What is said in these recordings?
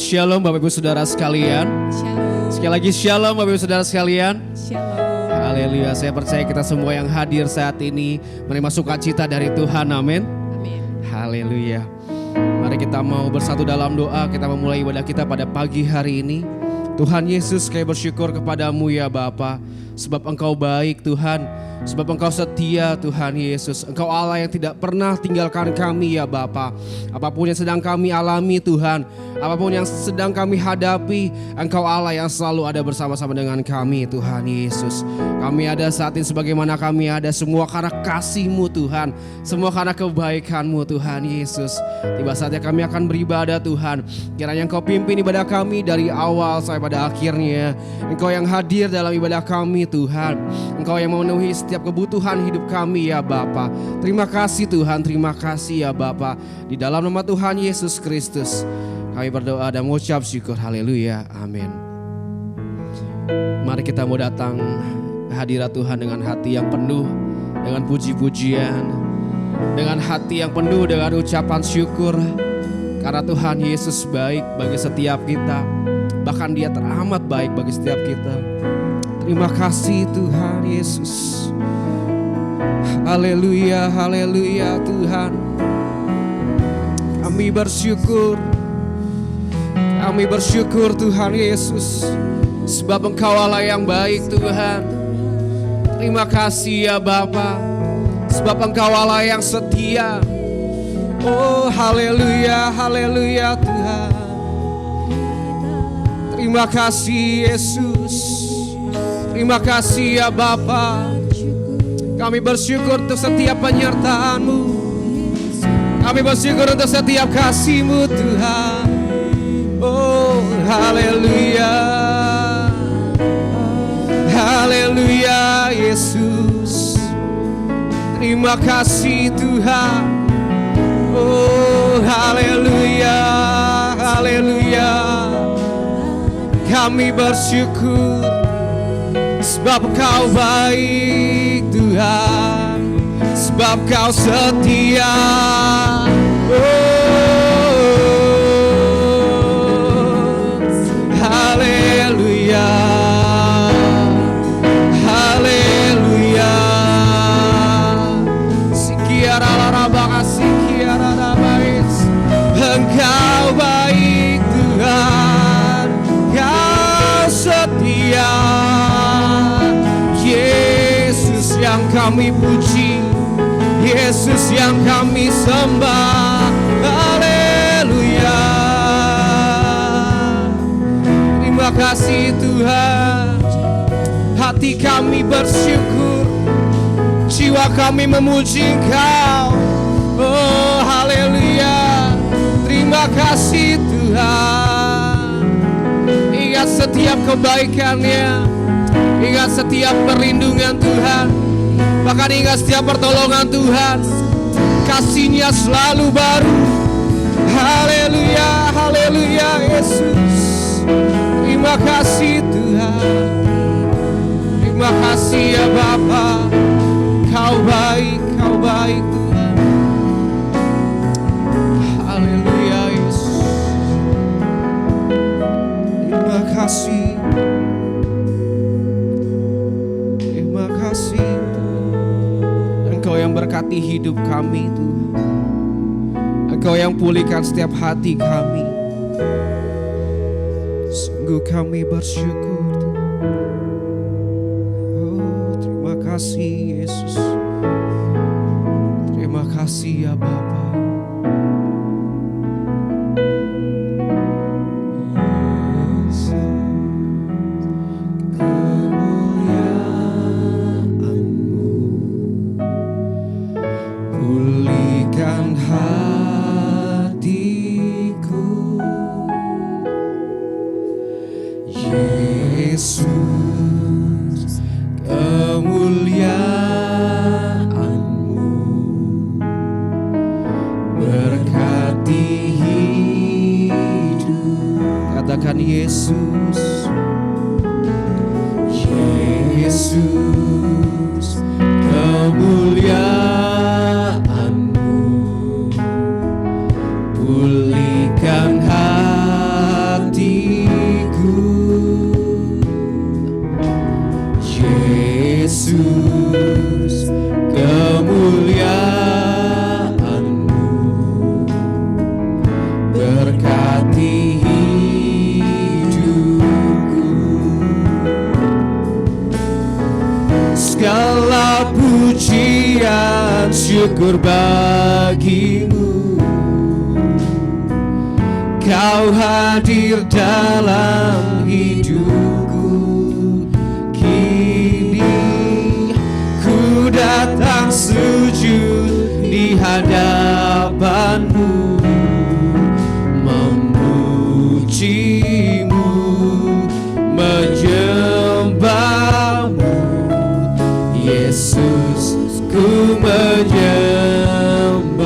Shalom Bapak Ibu Saudara sekalian. Shalom. Sekali lagi Shalom Bapak Ibu Saudara sekalian. Shalom. Haleluya. Saya percaya kita semua yang hadir saat ini menerima sukacita dari Tuhan. Amin. Amin. Haleluya. Mari kita mau bersatu dalam doa. Kita memulai ibadah kita pada pagi hari ini. Tuhan Yesus, kami bersyukur kepadamu ya Bapa, sebab Engkau baik Tuhan, sebab Engkau setia Tuhan Yesus. Engkau Allah yang tidak pernah tinggalkan kami ya Bapa. Apapun yang sedang kami alami Tuhan, apapun yang sedang kami hadapi, Engkau Allah yang selalu ada bersama-sama dengan kami Tuhan Yesus. Kami ada saat ini sebagaimana kami ada, semua karena kasih-Mu Tuhan, semua karena kebaikan-Mu Tuhan Yesus. Tiba saatnya kami akan beribadah Tuhan. Kiranya Engkau pimpin ibadah kami dari awal sampai pada akhirnya. Engkau yang hadir dalam ibadah kami Tuhan. Engkau yang memenuhi setiap kebutuhan hidup kami ya Bapa. Terima kasih Tuhan, terima kasih ya Bapa. Di dalam nama Tuhan Yesus Kristus kami berdoa dan mengucap syukur. Haleluya, amin. Mari kita mau datang hadirat Tuhan dengan hati yang penuh dengan puji-pujian, dengan hati yang penuh dengan ucapan syukur. Karena Tuhan Yesus baik bagi setiap kita, bahkan Dia teramat baik bagi setiap kita. Terima kasih Tuhan Yesus. Haleluya, haleluya Tuhan. Kami bersyukur Tuhan Yesus, sebab Engkau Allah yang baik Tuhan. Terima kasih ya Bapa, sebab Engkau Allah yang setia. Oh haleluya, haleluya Tuhan. Terima kasih Yesus. Terima kasih ya Bapa. Kami bersyukur untuk setiap penyertaan-Mu. Kami bersyukur untuk setiap kasih-Mu Tuhan. Oh haleluya. Haleluya Yesus. Terima kasih Tuhan. Oh haleluya, haleluya. Kami bersyukur sebab Kau baik Tuhan, sebab Kau setia. Oh haleluya, haleluya. Sikiara larabaka sikiara rabais. Engkau baik Tuhan, Kau setia. Yesus yang kami puji, Yesus yang kami sembah. Haleluya. Terima kasih Tuhan. Hati kami bersyukur, jiwa kami memuji Engkau. Oh haleluya. Terima kasih Tuhan. Ingat setiap kebaikan-Nya, ingat setiap perlindungan Tuhan, bahkan ingat setiap pertolongan Tuhan. Kasih-Nya selalu baru. Haleluya, haleluya Yesus. Terima kasih Tuhan. Terima kasih ya Bapa. Kau baik Tuhan. Haleluya Yesus. Terima kasih. Terima kasih Tuhan. Engkau yang berkati hidup kami Tuhan. Engkau yang pulihkan setiap hati kami. Sungguh kami bersyukur Tuhan. Oh terima kasih Yesus. Terima kasih ya Bapa. Pulihkan hatiku Yesus, kemuliaan-Mu berkati hidup. Katakan Yesus, Yesus, kemuliaan-Mu pulihkan hatiku. syukur bagimu. Kau hadir dalam hidupku. Kini ku datang sujud di hadapanmu, memujimu, menyembahmu. Yesus, ku menyembahmu.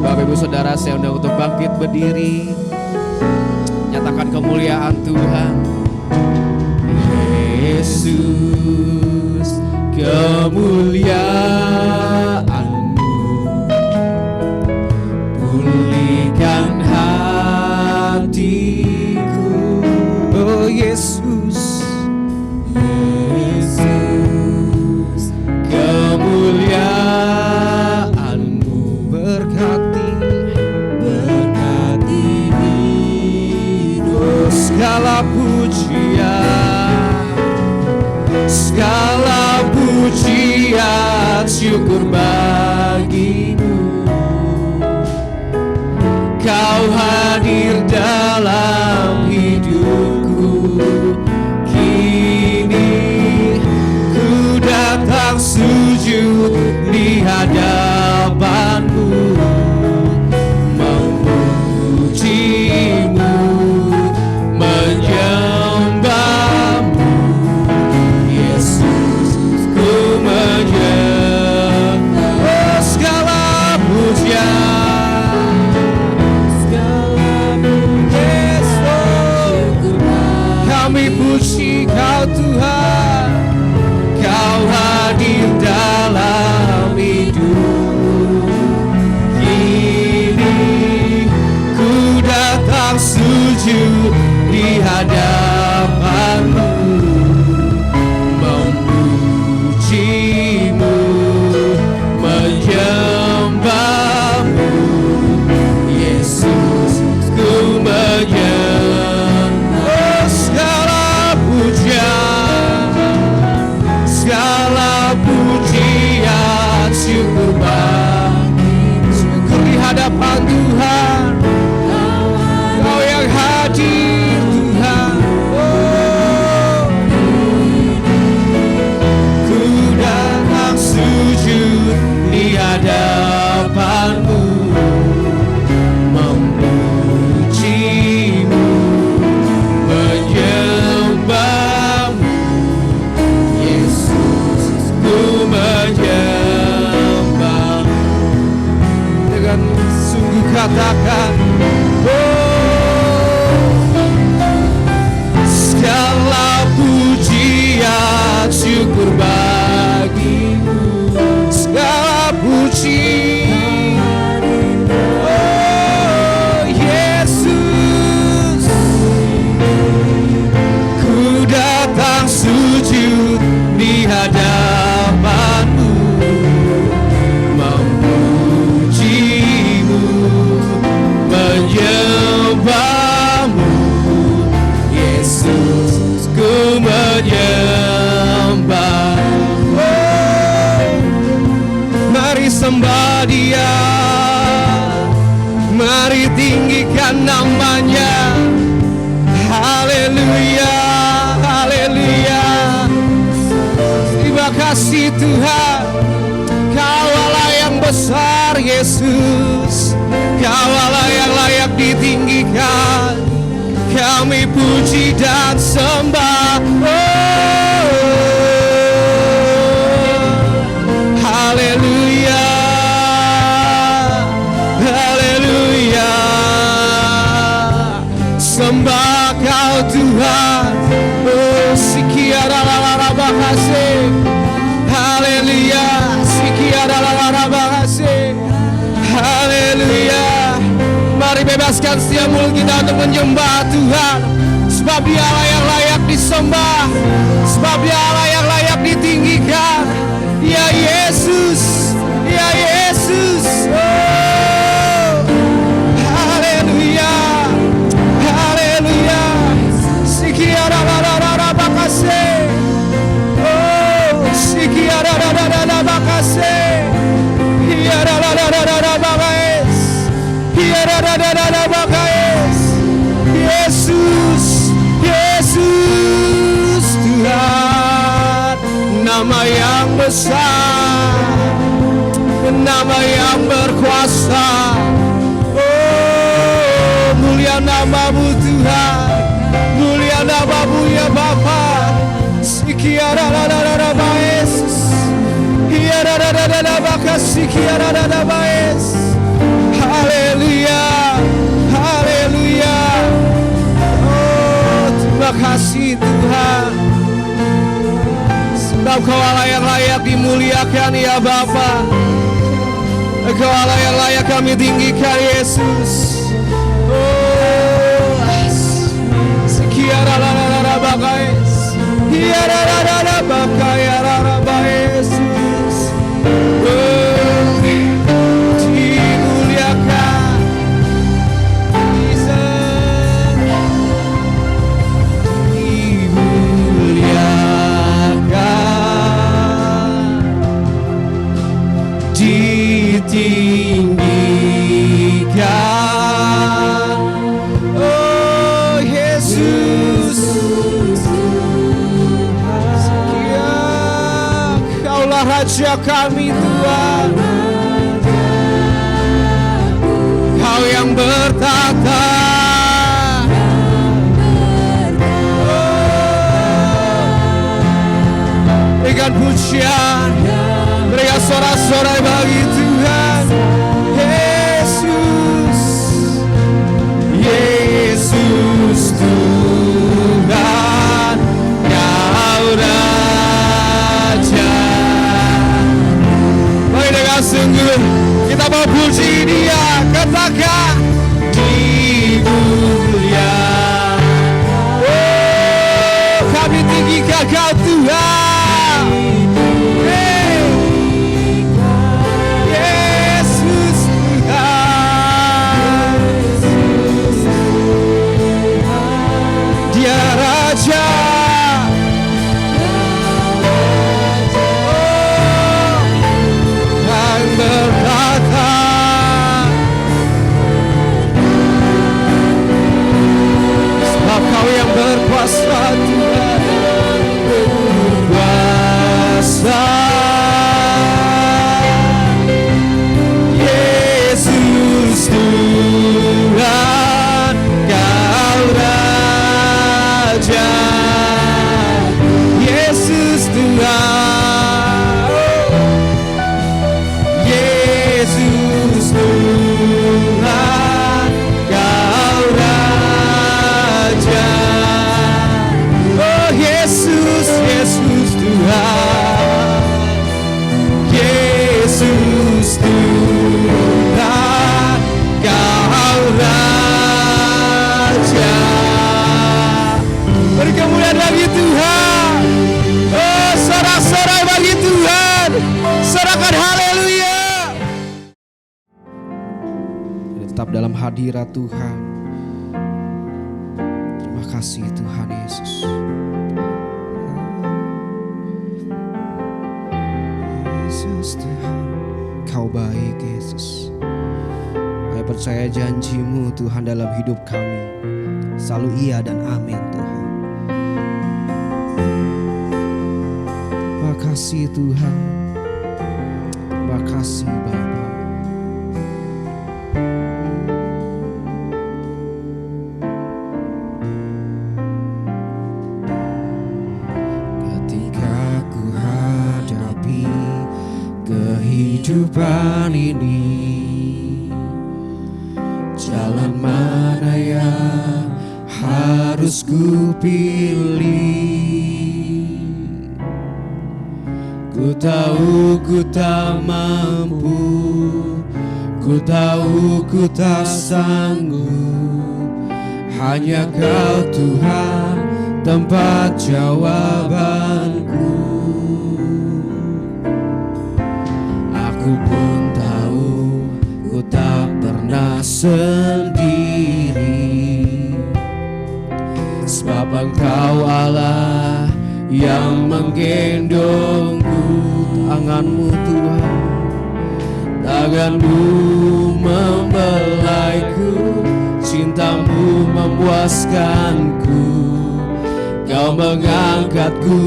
Bapak Ibu Saudara, saya undang untuk bangkit berdiri, nyatakan kemuliaan Tuhan. Yesus, kemuliaan-Mu pulihkan hatiku. Oh Yesus, Yesus, kemuliaan-Mu berkati hidup. Segala pujian, segala pujian, syukur bagimu. Kau hadir dalam hidupku. Kini ku datang sujud di hadapanmu, memujimu, menyembahmu. Yesus, ku menyembah. Segala pujian, segala pujian, kami puji Kau Tuhan. Kau hadir dalam hidup. Kini ku datang sujud di hadapanmu, memujimu, menyembahmu. Yesus, ku menyembah. Segala pujian, segala pujian, syukur bagimu. Syukur di hadapan Tuhan, Kau yang hadir Tuhan. Oh, ku datang sujud di hadapanmu, memujimu, menyembahmu. Yesus, ku menyembah. Dengan sungguh katakan, segala pujian, syukur bagimu. Segala pujian, oh Yesus, ku datang sujud di hadapanmu, memujimu, menyembahmu. Yesus, ku menyembah. Oh, mari sembah Dia, mari tinggikan namanya. Haleluya, haleluya. Terima kasih Tuhan, Kau Allah yang besar Yesus. Kau Allah yang layak ditinggikan. Kami puji dan sembah. Oh, haleluya, haleluya. Sembah Kau Tuhan. Oh, sikiara lara bahasa. Haleluya, sikiara lara bahasa. Haleluya. Mari bebaskan setiap mulut kita untuk menyembah Tuhan, sebab Dia Allah yang layak disembah, sebab Dia Allah yang layak ditinggikan. Ya Yesus, ya Yesus. Oh, haleluya, haleluya. Sikiara lara bakase. Oh, sikiara lara bakase. nama yang besar, nama yang berkuasa. Oh, mulia nama-Mu Tuhan, mulia nama-Mu ya Bapa. Sikiararararaba Yesus, hiararararaba sikiarararaba Yesus. Haleluya, haleluya. Oh, terima kasih Tuhan, sebab Kau Allah yang layak dimuliakan ya Bapa. Kau Allah yang layak kami tinggikan Yesus. Oh, sekiararararaba Yesus, hiararararaba yararaba Yesus. Oh, dimuliakan Yesus, dimuliakan, ditinggikan. Oh Yesus, sekian Kaulah Raja kami Tuhan, Kau yang bertata. Berikan pujian, berikan sorak-sorai bagi Tuhan. Yesus, Yesus Tuhan, Kau Raja. Mari dengan sungguh kita mau puji Dia, katakan dimuliakan. Oh, kami tinggikan Kau Tuhan. Yesus Tuhan, Dia Raja. Oh, yang berkata, sebab Kau yang berkuasa Tuhan, berkuasa. Yesus Tuhan, Kau Raja. Yesus Tuhan, Yesus Tuhan, Kau Raja. Oh Yesus, Yesus Tuhan, Yesus Tuhan, Kau Raja. Beri kemuliaan bagi Tuhan. Oh, sorak-sorai bagi Tuhan. Sorakan haleluya. Tetap dalam hadirat Tuhan. Terima kasih Tuhan Yesus. Yesus Tuhan, Kau baik Yesus. Kami percaya janji-Mu Tuhan dalam hidup kami selalu iya dan amin Tuhan. Terima kasih Tuhan, terima kasih Bapa. Ketika ku hadapi kehidupan ini, jalan mana yang harus ku pilih? Ku tahu ku tak mampu, ku tahu ku tak sanggup. Hanya Kau Tuhan tempat jawabanku. Aku pun tahu ku tak pernah sendiri, sebab Engkau Allah yang menggendongku. Tangan-Mu Tuhan, tangan-Mu membelaiku, cinta-Mu memuaskanku. Kau mengangkatku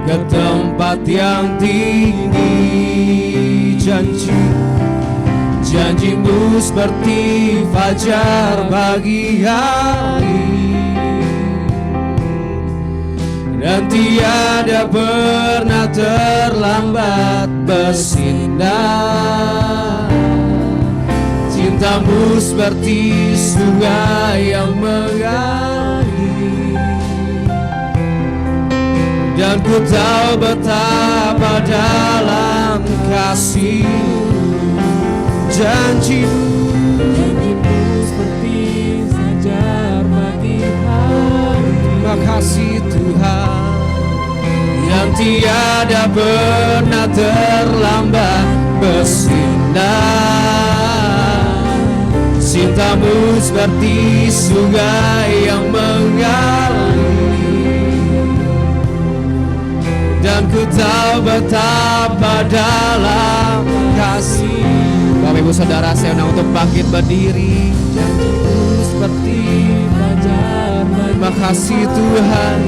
ke tempat yang tinggi. Janjimu seperti fajar pagi hari, dan tiada pernah terlambat bersinar. Cintamu seperti sungai yang mengalir, dan ku tahu betapa dalam kasih-Mu. Janjimu seperti fajar pagi hari. Terima kasih Tuhan, yang tiada pernah terlambat bersinar. Cintamu seperti sungai yang mengalir, dan ku tahu betapa dalam kasih. Bapak Ibu Saudara, saya undang untuk bangkit berdiri. Janjimu seperti fajar pagi. Terima kasih Tuhan,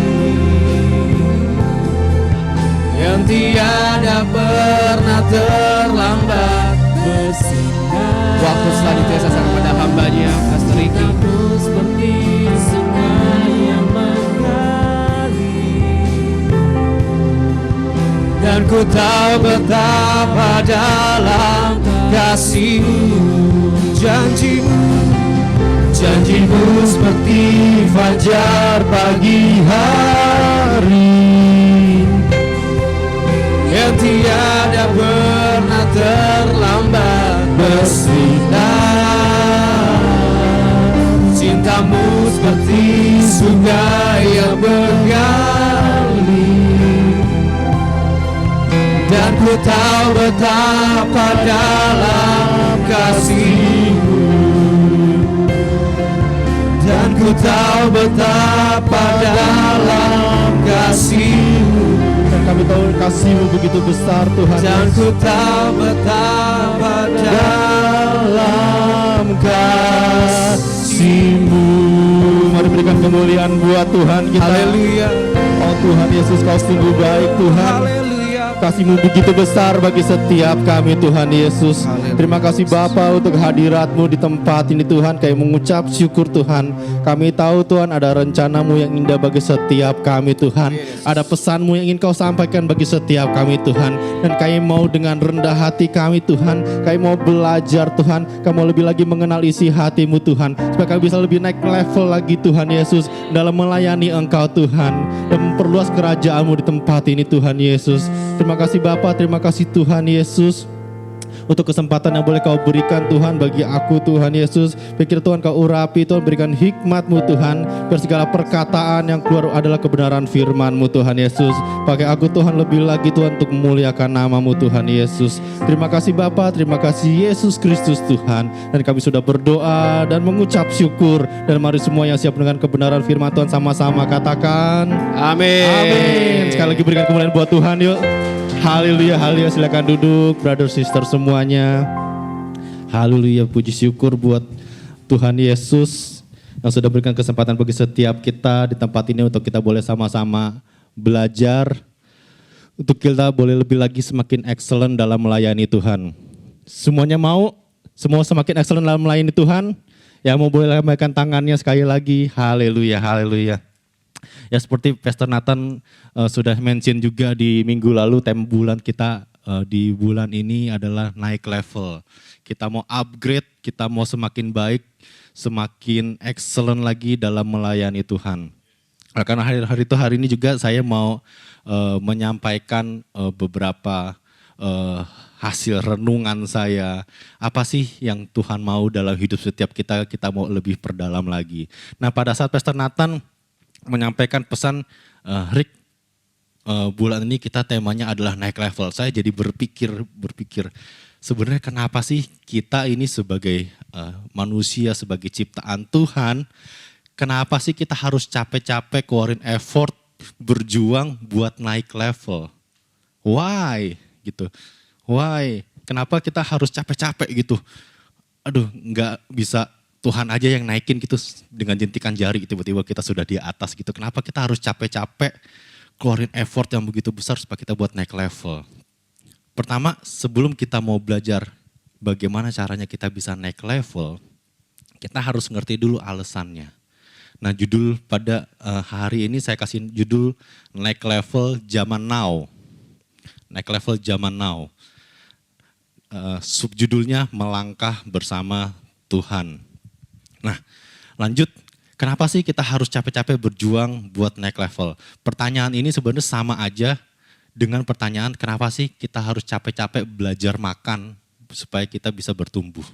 yang tiada pernah terlambat bersinar. Waktu selanjutnya saya serahkan kepada hamba-Nya, Pastor Ricky. Seperti sungai yang mengalir, Dan ku tahu betapa dalam kasih-Mu. Janjimu seperti fajar pagi hari, yang tiada pernah terlambat bersinar. Cintamu seperti sungai yang mengalir, dan ku tahu betapa dalam kasih-Mu. Dan ku tahu betapa dalam kasih-Mu. Dan kami tahu kasih-Mu begitu besar Tuhan. Dan ku tahu betapa dalam kasih-Mu. Mari berikan kemuliaan buat Tuhan kita. Haleluya. Oh Tuhan Yesus, Kau sungguh baik Tuhan. Haleluya. Kasih-Mu begitu besar bagi setiap kami Tuhan Yesus. Terima kasih Bapa untuk hadirat-Mu di tempat ini Tuhan. Kami mengucap syukur Tuhan. Kami tahu Tuhan ada rencana-Mu yang indah bagi setiap kami Tuhan. Ada pesan-Mu yang ingin Kau sampaikan bagi setiap kami Tuhan. Dan kami mau dengan rendah hati kami Tuhan, kami mau belajar Tuhan. Kami mau lebih lagi mengenal isi hati-Mu Tuhan, supaya kami bisa lebih naik level lagi Tuhan Yesus dalam melayani Engkau Tuhan, dan memperluas kerajaan-Mu di tempat ini Tuhan Yesus. Terima kasih Bapa, terima kasih Tuhan Yesus untuk kesempatan yang boleh Kau berikan Tuhan bagi aku Tuhan Yesus. Pikir Tuhan Kau urapi Tuhan, berikan hikmat-Mu Tuhan, biar segala perkataan yang keluar adalah kebenaran firman-Mu Tuhan Yesus. Pakai aku Tuhan lebih lagi Tuhan untuk memuliakan nama-Mu Tuhan Yesus. Terima kasih Bapa, terima kasih Yesus Kristus Tuhan. Dan kami sudah berdoa dan mengucap syukur. Dan mari semua yang siap dengan kebenaran firman Tuhan sama-sama katakan Amin. amin. Sekali lagi berikan kemuliaan buat Tuhan yuk. Haleluya, haleluya, silakan duduk brother sister semuanya. Haleluya, puji syukur buat Tuhan Yesus yang sudah berikan kesempatan bagi setiap kita di tempat ini untuk kita boleh sama-sama belajar, untuk kita boleh lebih lagi semakin excellent dalam melayani Tuhan. Semuanya mau? Semua semakin excellent dalam melayani Tuhan? Ya, mau boleh lambaikan tangannya sekali lagi. Haleluya, haleluya. Ya, seperti Pastor Nathan sudah mention juga di minggu lalu, tema bulan kita di bulan ini adalah naik level. Kita mau upgrade, kita mau semakin baik, semakin excellent lagi dalam melayani Tuhan. Karena hari ini juga saya mau menyampaikan beberapa hasil renungan saya. Apa sih yang Tuhan mau dalam hidup setiap kita mau lebih perdalam lagi. Nah, pada saat Pastor Nathan menyampaikan pesan, Rick, bulan ini kita temanya adalah naik level. Saya jadi berpikir sebenarnya kenapa sih kita ini sebagai manusia, sebagai ciptaan Tuhan, kenapa sih kita harus capek-capek keluarin effort, berjuang buat naik level? Why? Gitu. Why? Kenapa kita harus capek-capek gitu? Aduh, nggak bisa Tuhan aja yang naikin gitu dengan jentikan jari, tiba-tiba kita sudah di atas gitu. Kenapa kita harus capek-capek keluarin effort yang begitu besar supaya kita buat naik level. Pertama, sebelum kita mau belajar bagaimana caranya kita bisa naik level, kita harus ngerti dulu alasannya. Nah, judul pada hari ini saya kasih judul naik level zaman now. Naik level zaman now. Subjudulnya melangkah bersama Tuhan. Nah, lanjut. Kenapa sih kita harus capek-capek berjuang buat naik level? Pertanyaan ini sebenarnya sama aja dengan pertanyaan kenapa sih kita harus capek-capek belajar makan supaya kita bisa bertumbuh.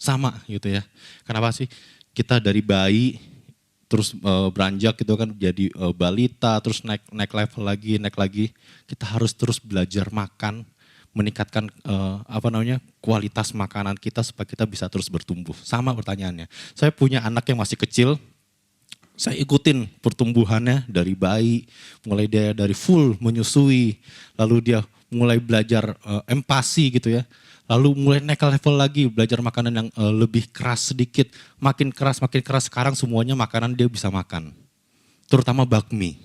Sama gitu ya. Kenapa sih kita dari bayi terus beranjak gitu kan jadi balita, terus naik level lagi, naik lagi. Kita harus terus belajar makan, meningkatkan kualitas makanan kita supaya kita bisa terus bertumbuh. Sama pertanyaannya. Saya punya anak yang masih kecil, saya ikutin pertumbuhannya dari bayi, mulai dia dari full menyusui, lalu dia mulai belajar empati gitu ya. Lalu mulai naik level lagi, belajar makanan yang lebih keras sedikit, makin keras, sekarang semuanya makanan dia bisa makan. Terutama bakmi.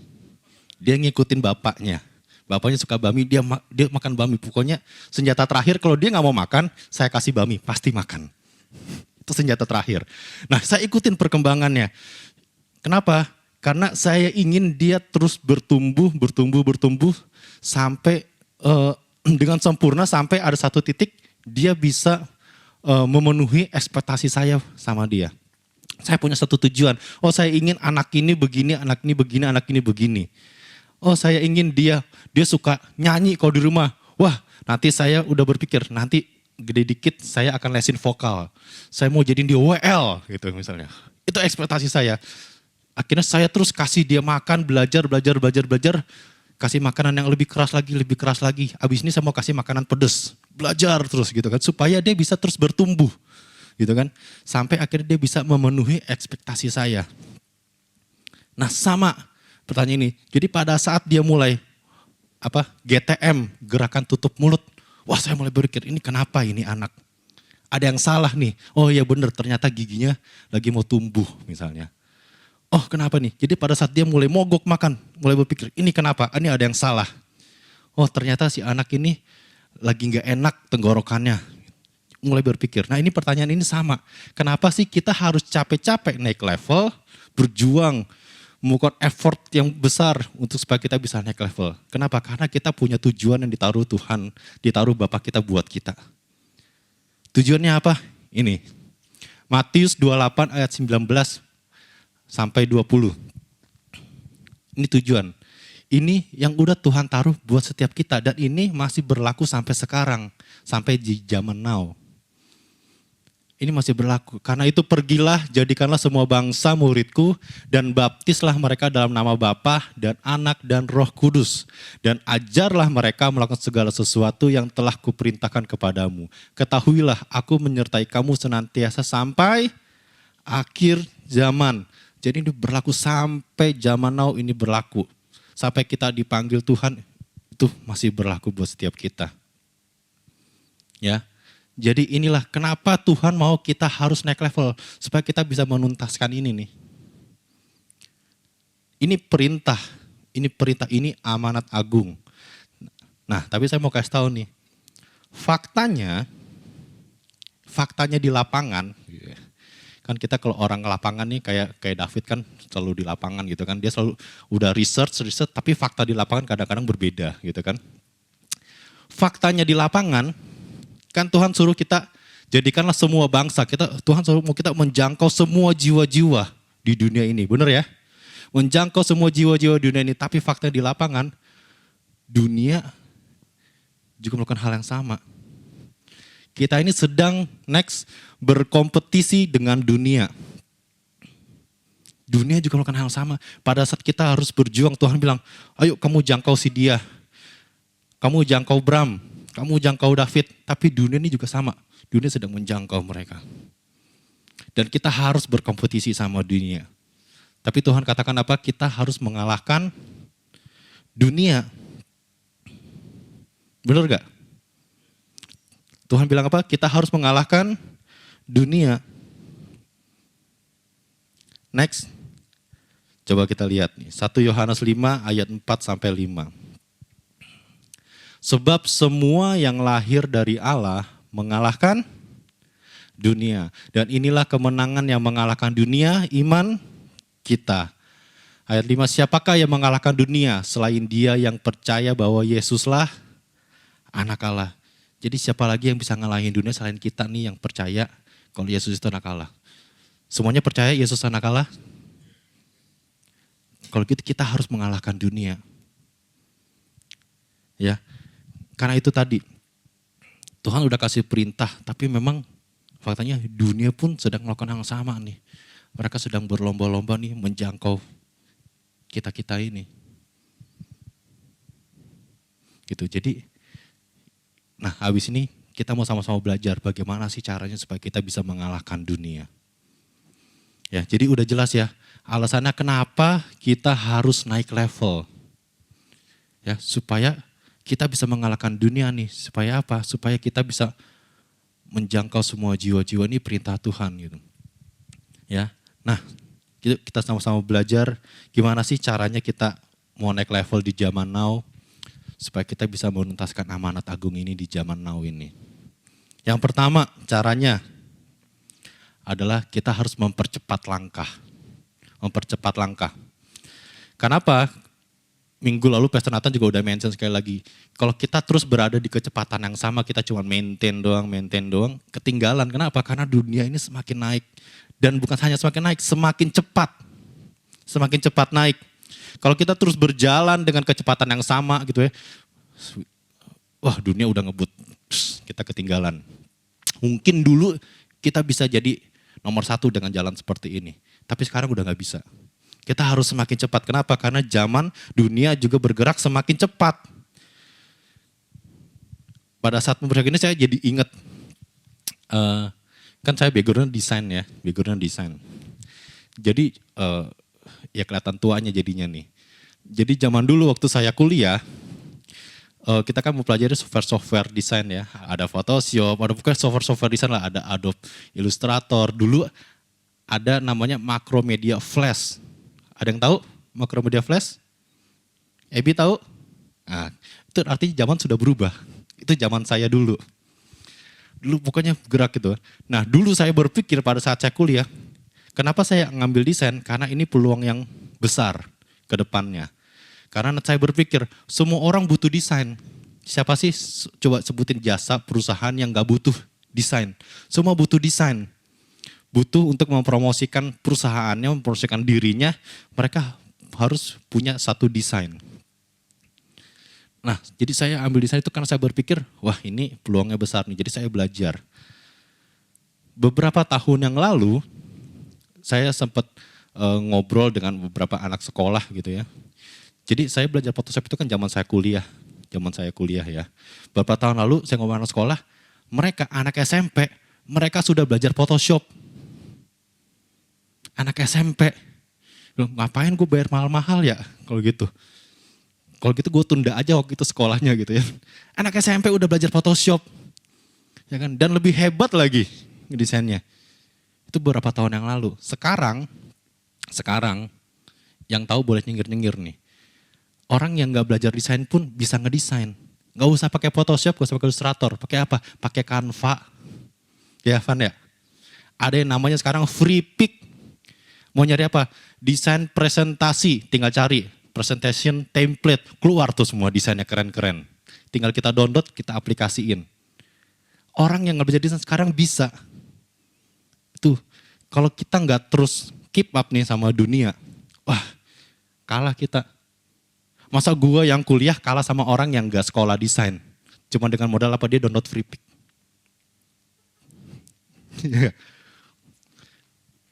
Dia ngikutin bapaknya. Bapaknya suka bami, dia makan bami. Pokoknya senjata terakhir kalau dia gak mau makan, saya kasih bami, pasti makan. Itu senjata terakhir. Nah, saya ikutin perkembangannya. Kenapa? Karena saya ingin dia terus bertumbuh sampai dengan sempurna sampai ada satu titik dia bisa memenuhi ekspektasi saya sama dia. Saya punya satu tujuan. Oh, saya ingin anak ini begini, anak ini begini, anak ini begini. Oh, saya ingin dia suka nyanyi kalau di rumah. Wah, nanti saya udah berpikir, nanti gede dikit saya akan lesin vokal. Saya mau jadiin dia WL gitu misalnya. Itu ekspektasi saya. Akhirnya saya terus kasih dia makan, belajar. Kasih makanan yang lebih keras lagi. Abis ini saya mau kasih makanan pedes. Belajar terus gitu kan. Supaya dia bisa terus bertumbuh gitu kan. Sampai akhirnya dia bisa memenuhi ekspektasi saya. Nah, sama pertanyaan ini. Jadi pada saat dia mulai GTM, gerakan tutup mulut. Wah, saya mulai berpikir ini kenapa ini anak? Ada yang salah nih. Oh iya benar, ternyata giginya lagi mau tumbuh misalnya. Oh kenapa nih? Jadi pada saat dia mulai mogok makan, mulai berpikir ini kenapa? Ini ada yang salah. Oh ternyata si anak ini lagi gak enak tenggorokannya. Mulai berpikir. Nah ini pertanyaan ini sama. Kenapa sih kita harus capek-capek naik level, berjuang, melakukan effort yang besar untuk supaya kita bisa naik level. Kenapa? Karena kita punya tujuan yang ditaruh Tuhan, ditaruh Bapa kita buat kita. Tujuannya apa? Ini. Matius 28 ayat 19 sampai 20. Ini tujuan. Ini yang udah Tuhan taruh buat setiap kita dan ini masih berlaku sampai sekarang, sampai di zaman now. Ini masih berlaku. Karena itu pergilah, jadikanlah semua bangsa muridku dan baptislah mereka dalam nama Bapa dan Anak dan Roh Kudus. Dan ajarlah mereka melakukan segala sesuatu yang telah kuperintahkan kepadamu. Ketahuilah aku menyertai kamu senantiasa sampai akhir zaman. Jadi ini berlaku sampai zaman now ini berlaku. Sampai kita dipanggil Tuhan itu masih berlaku buat setiap kita. Ya. Jadi inilah kenapa Tuhan mau kita harus naik level. Supaya kita bisa menuntaskan ini nih. Ini perintah, ini amanat agung. Nah tapi saya mau kasih tahu nih. Faktanya di lapangan. Kan kita kalau orang ke lapangan nih kayak David kan selalu di lapangan gitu kan. Dia selalu udah research tapi fakta di lapangan kadang-kadang berbeda gitu kan. Faktanya di lapangan kan Tuhan suruh kita jadikanlah semua bangsa. Tuhan suruh mau kita menjangkau semua jiwa-jiwa di dunia ini. Benar ya? Menjangkau semua jiwa-jiwa di dunia ini. Tapi fakta di lapangan dunia juga melakukan hal yang sama. Kita ini sedang berkompetisi dengan dunia. Dunia juga melakukan hal yang sama. Pada saat kita harus berjuang, Tuhan bilang, ayo kamu jangkau si dia. Kamu jangkau Bram, kamu jangkau David. Tapi dunia ini juga sama. Dunia sedang menjangkau mereka. Dan kita harus berkompetisi sama dunia. Tapi Tuhan katakan apa? Kita harus mengalahkan dunia. Benar gak? Tuhan bilang apa? Kita harus mengalahkan dunia. Next. Coba kita lihat nih, 1 Yohanes 5 ayat 4 sampai 5. Sebab semua yang lahir dari Allah mengalahkan dunia. Dan inilah kemenangan yang mengalahkan dunia, iman kita. Ayat 5, siapakah yang mengalahkan dunia selain dia yang percaya bahwa Yesuslah anak Allah. Jadi siapa lagi yang bisa ngalahin dunia selain kita nih yang percaya kalau Yesus itu anak Allah. Semuanya percaya Yesus anak Allah? Kalau gitu kita harus mengalahkan dunia. Ya, karena itu tadi Tuhan udah kasih perintah, tapi memang faktanya dunia pun sedang melakukan hal yang sama nih. Mereka sedang berlomba-lomba nih menjangkau kita-kita ini. Gitu. Jadi, nah habis ini kita mau sama-sama belajar bagaimana sih caranya supaya kita bisa mengalahkan dunia. Ya, jadi udah jelas ya, alasannya kenapa kita harus naik level. Ya, supaya kita bisa mengalahkan dunia nih. Supaya apa? Supaya kita bisa menjangkau semua jiwa-jiwa ini perintah Tuhan gitu. Ya. Nah, kita sama-sama belajar gimana sih caranya kita mau naik level di zaman now supaya kita bisa menuntaskan amanat agung ini di zaman now ini. Yang pertama caranya adalah kita harus mempercepat langkah. Mempercepat langkah. Kenapa? Minggu lalu Pastor Nathan juga udah mention sekali lagi. Kalau kita terus berada di kecepatan yang sama, kita cuma maintain doang, ketinggalan. Kenapa? Karena dunia ini semakin naik. Dan bukan hanya semakin naik, semakin cepat. Semakin cepat naik. Kalau kita terus berjalan dengan kecepatan yang sama gitu ya. Wah, dunia udah ngebut. Kita ketinggalan. Mungkin dulu kita bisa jadi nomor 1 dengan jalan seperti ini. Tapi sekarang udah gak bisa. Kita harus semakin cepat. Kenapa? Karena zaman dunia juga bergerak semakin cepat. Pada saat memperhatikan ini saya jadi ingat, kan saya background desain ya, Jadi ya kelihatan tuanya jadinya nih. Jadi zaman dulu waktu saya kuliah, kita kan mempelajari software desain ya. Ada Photoshop, ada bukan software desain lah, ada Adobe Illustrator. Dulu ada namanya Macromedia Flash. Ada yang tahu Macromedia Flash? Ebi tahu? Nah, itu artinya zaman sudah berubah. Itu zaman saya dulu. Dulu pokoknya gerak gitu. Nah dulu saya berpikir pada saat saya kuliah, kenapa saya ngambil desain? Karena ini peluang yang besar ke depannya. Karena saya berpikir semua orang butuh desain. Siapa sih coba sebutin jasa perusahaan yang gak butuh desain? Semua butuh desain. Butuh untuk mempromosikan perusahaannya, mempromosikan dirinya, mereka harus punya satu desain. Nah, jadi saya ambil desain itu karena saya berpikir, wah ini peluangnya besar nih, jadi saya belajar. Beberapa tahun yang lalu, saya sempat ngobrol dengan beberapa anak sekolah gitu ya. Jadi saya belajar Photoshop itu kan zaman saya kuliah ya. Beberapa tahun lalu saya ngobrol dengan anak sekolah, mereka anak SMP, mereka sudah belajar Photoshop. Anak SMP, loh, ngapain gue bayar mahal-mahal ya kalau gitu. Kalau gitu gue tunda aja waktu itu sekolahnya gitu ya. Anak SMP udah belajar Photoshop. Ya kan? Dan lebih hebat lagi desainnya. Itu beberapa tahun yang lalu. Sekarang yang tahu boleh nyengir-nyengir nih. Orang yang gak belajar desain pun bisa ngedesain. Gak usah pakai Photoshop, gak usah pakai Illustrator. Pakai apa? Pakai Canva. Ya Van ya? Ada yang namanya sekarang free pick. Mau nyari apa? Desain presentasi, tinggal cari. Presentation template, keluar tuh semua desainnya keren-keren. Tinggal kita download, kita aplikasiin. Orang yang gak belajar desain sekarang bisa. Tuh, kalau kita gak terus keep up nih sama dunia, wah kalah kita. Masa gue yang kuliah kalah sama orang yang gak sekolah desain. Cuma dengan modal apa dia download free pick.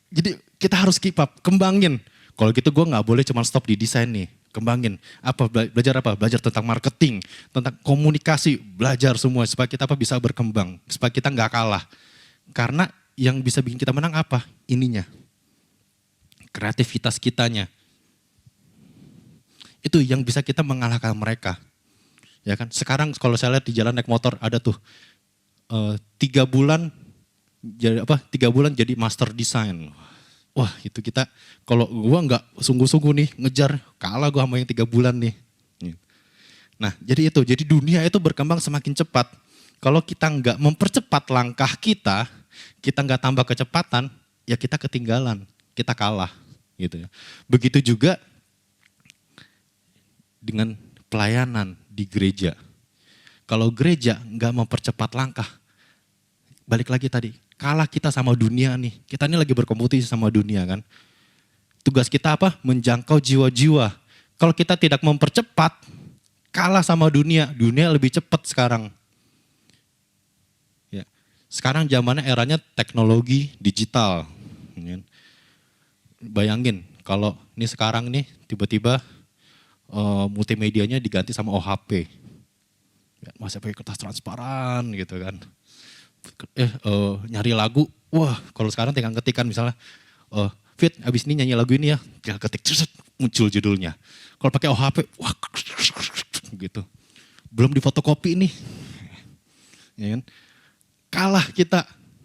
Jadi kita harus keep up, kembangin. Kalau gitu gue gak boleh cuma stop di desain nih, kembangin. Apa belajar apa? Belajar tentang marketing, tentang komunikasi, belajar semua supaya kita bisa berkembang, supaya kita gak kalah. Karena yang bisa bikin kita menang apa? Ininya. Kreativitas kitanya. Itu yang bisa kita mengalahkan mereka. Ya kan? Sekarang kalau saya lihat di jalan naik motor ada tuh 3 bulan jadi master design. Wah itu kita, kalau gua nggak sungguh-sungguh nih ngejar, kalah gua sama yang 3 bulan nih. Nah jadi dunia itu berkembang semakin cepat. Kalau kita nggak mempercepat langkah kita nggak tambah kecepatan, ya kita ketinggalan, kita kalah gitu ya. Begitu juga dengan pelayanan di gereja. Kalau gereja nggak mempercepat langkah, balik lagi tadi, kalah kita sama dunia nih. Kita ini lagi berkompetisi sama dunia kan. Tugas kita apa? Menjangkau jiwa-jiwa. Kalau kita tidak mempercepat, kalah sama dunia. Dunia lebih cepat sekarang. Ya. Sekarang zamannya eranya teknologi digital. Bayangin kalau ini sekarang nih tiba-tiba multimedianya diganti sama OHP. Ya, masih pakai kertas transparan gitu kan. Nyari lagu, wah kalau sekarang tinggal ketikan misalnya, Fit abis ini nyanyi lagu ini ya, tinggal ketik, muncul judulnya. Kalau pakai OHP, wah gitu. Belum difotokopi nih. Ya kan?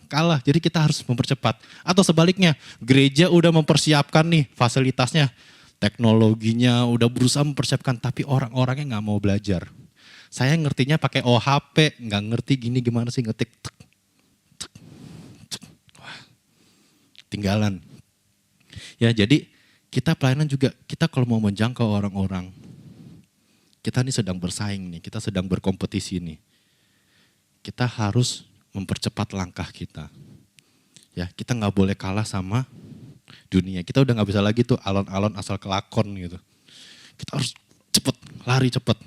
Kalah. Jadi kita harus mempercepat. Atau sebaliknya, gereja udah mempersiapkan nih fasilitasnya, teknologinya udah berusaha mempersiapkan, tapi orang-orangnya nggak mau belajar. Saya ngertinya pakai OHP, nggak ngerti gini gimana sih ngetik. Wah, tinggalan. Ya jadi kita pelayanan juga, kita kalau mau menjangkau orang-orang, kita ini sedang bersaing nih, kita sedang berkompetisi nih. Kita harus mempercepat langkah kita. Ya kita nggak boleh kalah sama dunia. Kita udah nggak bisa lagi tuh alon-alon asal kelakon gitu. Kita harus cepet, lari cepet.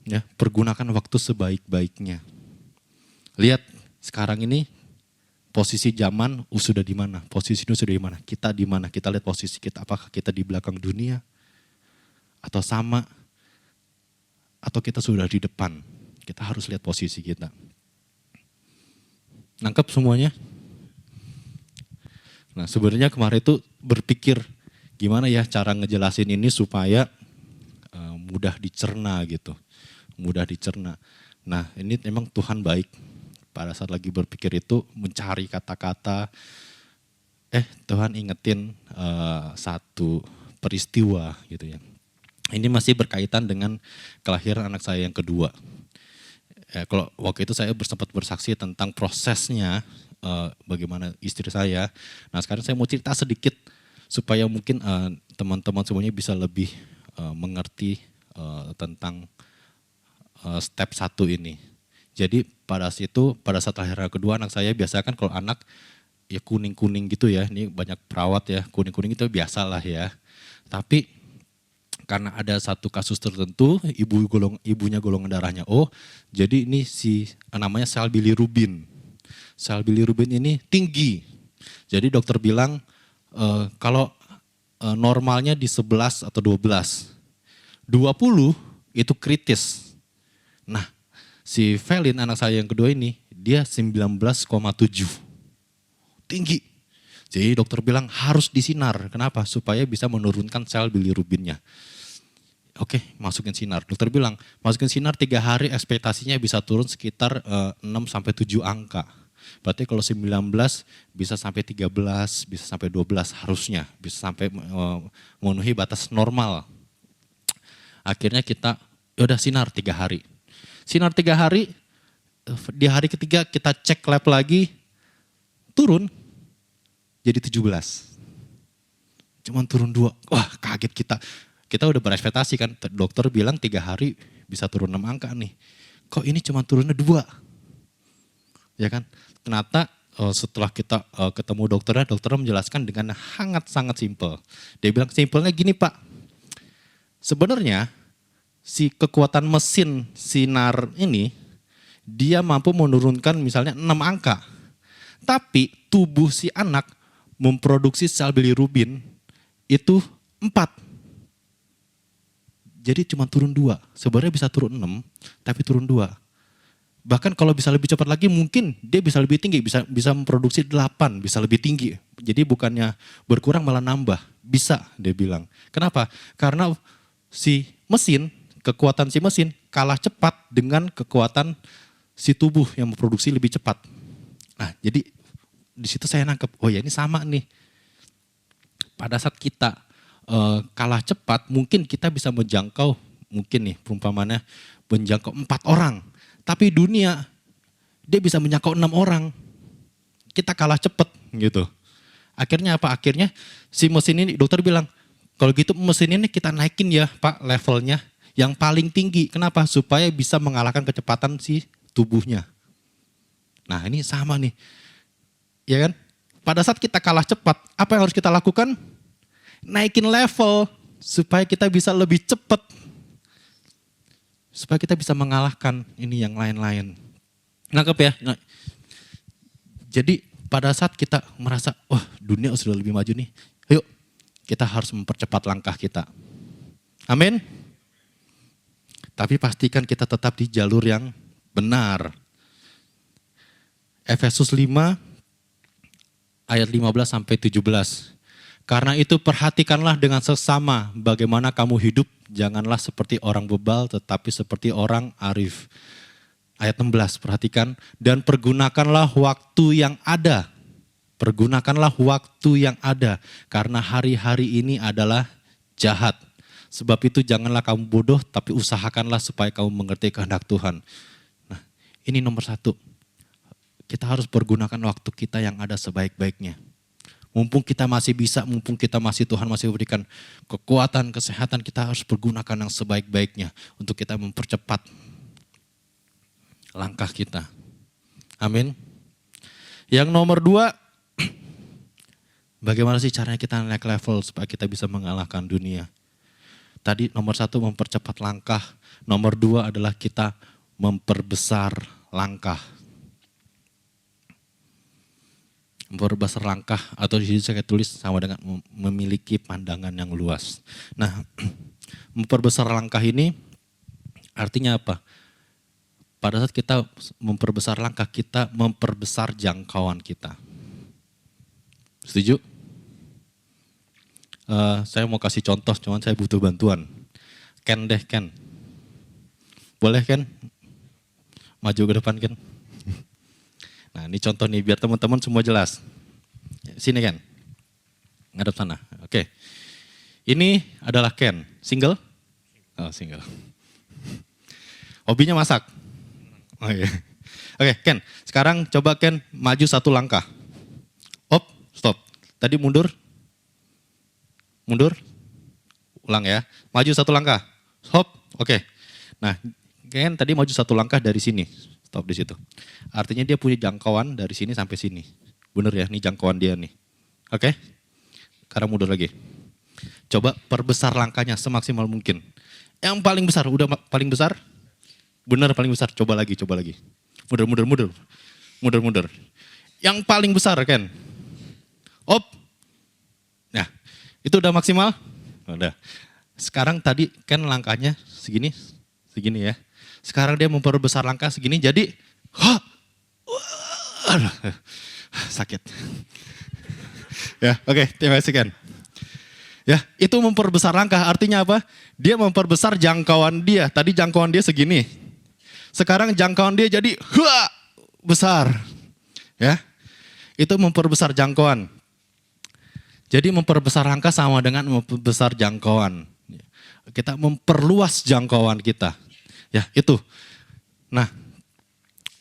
Ya, pergunakan waktu sebaik-baiknya. Lihat sekarang ini posisi zaman sudah di mana? Posisi ini sudah di mana? Kita di mana? Kita lihat posisi kita. Apakah kita di belakang dunia? Atau sama? Atau kita sudah di depan? Kita harus lihat posisi kita. Nangkep semuanya? Nah sebenarnya kemarin itu berpikir gimana ya cara ngejelasin ini supaya mudah dicerna gitu. Mudah dicerna. Nah ini memang Tuhan baik. Pada saat lagi berpikir itu mencari kata-kata, Tuhan ingetin satu peristiwa gitu ya. Ini masih berkaitan dengan kelahiran anak saya yang kedua. Kalau waktu itu saya sempat bersaksi tentang prosesnya bagaimana istri saya. Nah sekarang saya mau cerita sedikit supaya mungkin teman-teman semuanya bisa lebih mengerti tentang step 1 ini. Jadi pada saat lahir kedua anak saya, biasa kan kalau anak ya kuning-kuning gitu ya, ini banyak perawat ya, kuning-kuning itu biasa lah ya. Tapi karena ada satu kasus tertentu, ibunya golongan darahnya O, jadi ini namanya sel bilirubin. Sel bilirubin ini tinggi. Jadi dokter bilang kalau normalnya di 11 atau 12, 20 itu kritis. Nah, si Velin anak saya yang kedua ini, dia 19,7. Tinggi. Jadi dokter bilang harus disinar. Kenapa? Supaya bisa menurunkan sel bilirubinnya. Oke, masukin sinar. Dokter bilang, masukin sinar 3 hari ekspektasinya bisa turun sekitar 6-7 angka. Berarti kalau 19 bisa sampai 13, bisa sampai 12 harusnya. Bisa sampai memenuhi batas normal. Akhirnya kita, yaudah sinar 3 hari. Sinar 3 hari, di hari ketiga kita cek lab lagi, turun jadi 17. Cuman turun 2, wah kaget kita. Kita udah berekspektasi kan, dokter bilang 3 hari bisa turun 6 angka nih. Kok ini cuma turunnya 2? Ya kan, ternyata setelah kita ketemu dokternya menjelaskan dengan sangat simpel. Dia bilang simpelnya gini Pak, sebenarnya si kekuatan mesin sinar ini, dia mampu menurunkan misalnya 6 angka. Tapi tubuh si anak memproduksi sel bilirubin itu 4. Jadi cuma turun 2. Sebenarnya bisa turun 6, tapi turun 2. Bahkan kalau bisa lebih cepat lagi mungkin dia bisa lebih tinggi, bisa memproduksi 8, bisa lebih tinggi. Jadi bukannya berkurang malah nambah. Bisa dia bilang. Kenapa? Karena si mesin, kekuatan si mesin kalah cepat dengan kekuatan si tubuh yang memproduksi lebih cepat. Nah jadi di situ saya nangkep, oh ya ini sama nih. Pada saat kita kalah cepat, mungkin kita bisa menjangkau, mungkin nih perumpamannya menjangkau 4 orang. Tapi dunia dia bisa menjangkau 6 orang. Kita kalah cepat gitu. Akhirnya apa? Akhirnya si mesin ini, dokter bilang, kalau gitu mesin ini kita naikin ya Pak levelnya yang paling tinggi. Kenapa? Supaya bisa mengalahkan kecepatan si tubuhnya. Nah ini sama nih. Ya kan? Pada saat kita kalah cepat, apa yang harus kita lakukan? Naikin level supaya kita bisa lebih cepat. Supaya kita bisa mengalahkan ini yang lain-lain. Nangkep ya? Nah, jadi pada saat kita merasa, wah dunia sudah lebih maju nih. Ayo kita harus mempercepat langkah kita. Amin. Tapi pastikan kita tetap di jalur yang benar. Efesus 5 ayat 15 sampai 17. Karena itu perhatikanlah dengan seksama bagaimana kamu hidup, janganlah seperti orang bebal tetapi seperti orang arif. Ayat 16, perhatikan, dan pergunakanlah waktu yang ada. Pergunakanlah waktu yang ada, karena hari-hari ini adalah jahat. Sebab itu janganlah kamu bodoh, tapi usahakanlah supaya kamu mengerti kehendak Tuhan. Nah, ini nomor 1. Kita harus pergunakan waktu kita yang ada sebaik-baiknya. Mumpung kita masih bisa, mumpung kita masih Tuhan masih berikan kekuatan, kesehatan, kita harus pergunakan yang sebaik-baiknya untuk kita mempercepat langkah kita. Amin. Yang nomor 2, bagaimana sih caranya kita naik level supaya kita bisa mengalahkan dunia? Tadi nomor 1 mempercepat langkah, nomor 2 adalah kita memperbesar langkah. Memperbesar langkah atau di sini saya tulis sama dengan memiliki pandangan yang luas. Nah, memperbesar langkah ini artinya apa? Pada saat kita memperbesar langkah, kita memperbesar jangkauan kita. Setuju? Saya mau kasih contoh, cuman saya butuh bantuan. Ken deh, Ken. Boleh Ken? Maju ke depan Ken. Nah ini contoh nih biar teman-teman semua jelas. Sini Ken. Ngadep sana. Oke. Ini adalah Ken. Single? Oh single. Hobinya masak? Oh iya. Oke Ken. Sekarang coba Ken maju 1 langkah. Op, stop. Tadi mundur. Mundur. Ulang ya. Maju 1 langkah. Hop. Oke. Nah Ken tadi maju 1 langkah dari sini. Stop di situ. Artinya dia punya jangkauan dari sini sampai sini. Bener ya, ini jangkauan dia nih. Oke? Sekarang mundur lagi. Coba perbesar langkahnya semaksimal mungkin. Yang paling besar, udah paling besar? Bener paling besar, coba lagi. Mundur. Yang paling besar Ken. Op. Nah, itu udah maksimal? Udah. Sekarang tadi Ken langkahnya segini ya. Sekarang dia memperbesar langkah segini jadi aduh, sakit. Ya, oke, terima kasih Ken. Ya, itu memperbesar langkah artinya apa? Dia memperbesar jangkauan dia. Tadi jangkauan dia segini. Sekarang jangkauan dia jadi besar. Ya. Itu memperbesar jangkauan. Jadi memperbesar langkah sama dengan memperbesar jangkauan. Kita memperluas jangkauan kita. Ya itu. Nah,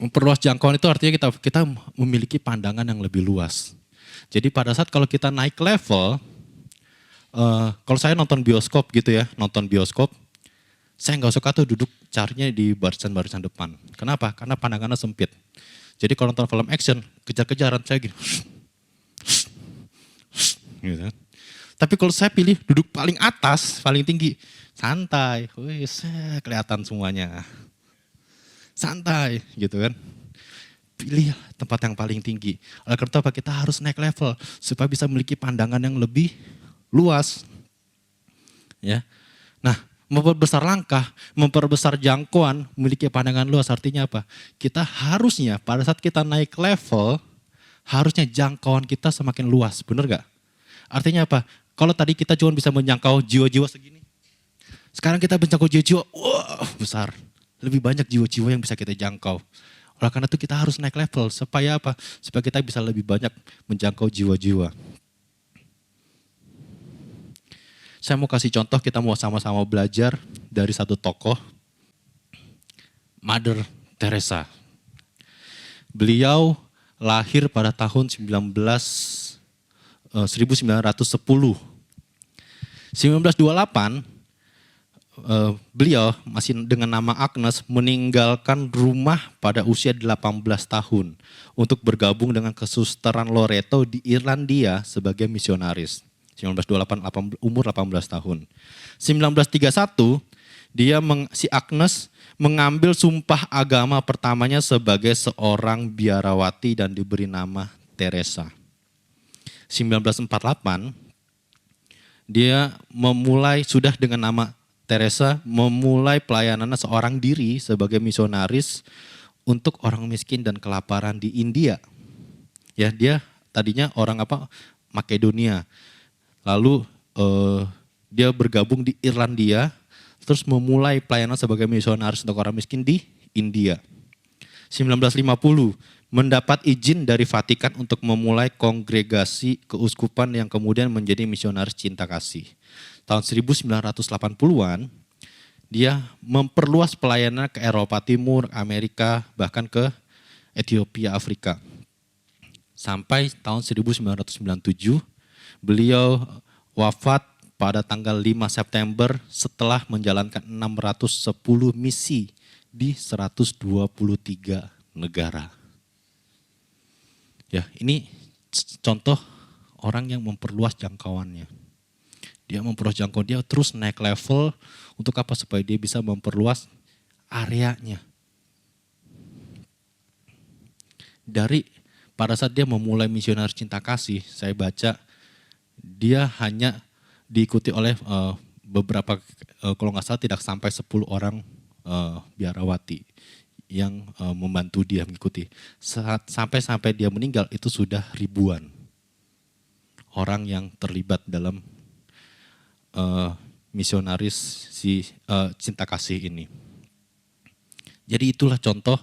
memperluas jangkauan itu artinya kita memiliki pandangan yang lebih luas. Jadi pada saat kalau kita naik level, kalau saya nonton bioskop gitu ya, saya nggak suka tuh duduk carinya di barisan-barisan depan. Kenapa? Karena pandangannya sempit. Jadi kalau nonton film action, kejar-kejaran saya gini. Gitu. Tapi kalau saya pilih duduk paling atas, paling tinggi, santai, kelihatan semuanya. Santai gitu kan. Pilih tempat yang paling tinggi. Oleh karena itu kita harus naik level supaya bisa memiliki pandangan yang lebih luas. Ya. Nah, memperbesar langkah, memperbesar jangkauan, memiliki pandangan luas artinya apa? Kita harusnya pada saat kita naik level, harusnya jangkauan kita semakin luas, benar gak? Artinya apa? Kalau tadi kita cuma bisa menjangkau jiwa-jiwa segini, sekarang kita menjangkau jiwa-jiwa, wah besar. Lebih banyak jiwa-jiwa yang bisa kita jangkau. Oleh karena itu kita harus naik level. Supaya apa? Supaya kita bisa lebih banyak menjangkau jiwa-jiwa. Saya mau kasih contoh, kita mau sama-sama belajar dari satu tokoh, Mother Teresa. Beliau lahir pada tahun 1910. 1928, beliau masih dengan nama Agnes meninggalkan rumah pada usia 18 tahun untuk bergabung dengan kesusteran Loreto di Irlandia sebagai misionaris. 1928, umur 18 tahun. 1931, si Agnes mengambil sumpah agama pertamanya sebagai seorang biarawati dan diberi nama Teresa. 1948, dia sudah dengan nama Teresa, memulai pelayanannya seorang diri sebagai misionaris untuk orang miskin dan kelaparan di India. Ya, dia tadinya orang Makedonia. Lalu dia bergabung di Irlandia, terus memulai pelayanan sebagai misionaris untuk orang miskin di India. 1950, mendapat izin dari Vatikan untuk memulai kongregasi keuskupan yang kemudian menjadi misionaris cinta kasih. Tahun 1980-an, dia memperluas pelayanan ke Eropa Timur, Amerika, bahkan ke Ethiopia, Afrika. Sampai tahun 1997, beliau wafat pada tanggal 5 September setelah menjalankan 610 misi di 123 negara. Ya, ini contoh orang yang memperluas jangkauannya. Dia memperluas jangkauan, dia terus naik level untuk apa? Supaya dia bisa memperluas areanya. Dari pada saat dia memulai misionaris cinta kasih, saya baca dia hanya diikuti oleh beberapa, kalau nggak salah tidak sampai 10 orang biarawati yang membantu dia mengikuti. Sampai dia meninggal itu sudah ribuan orang yang terlibat dalam misionaris cinta kasih ini. Jadi itulah contoh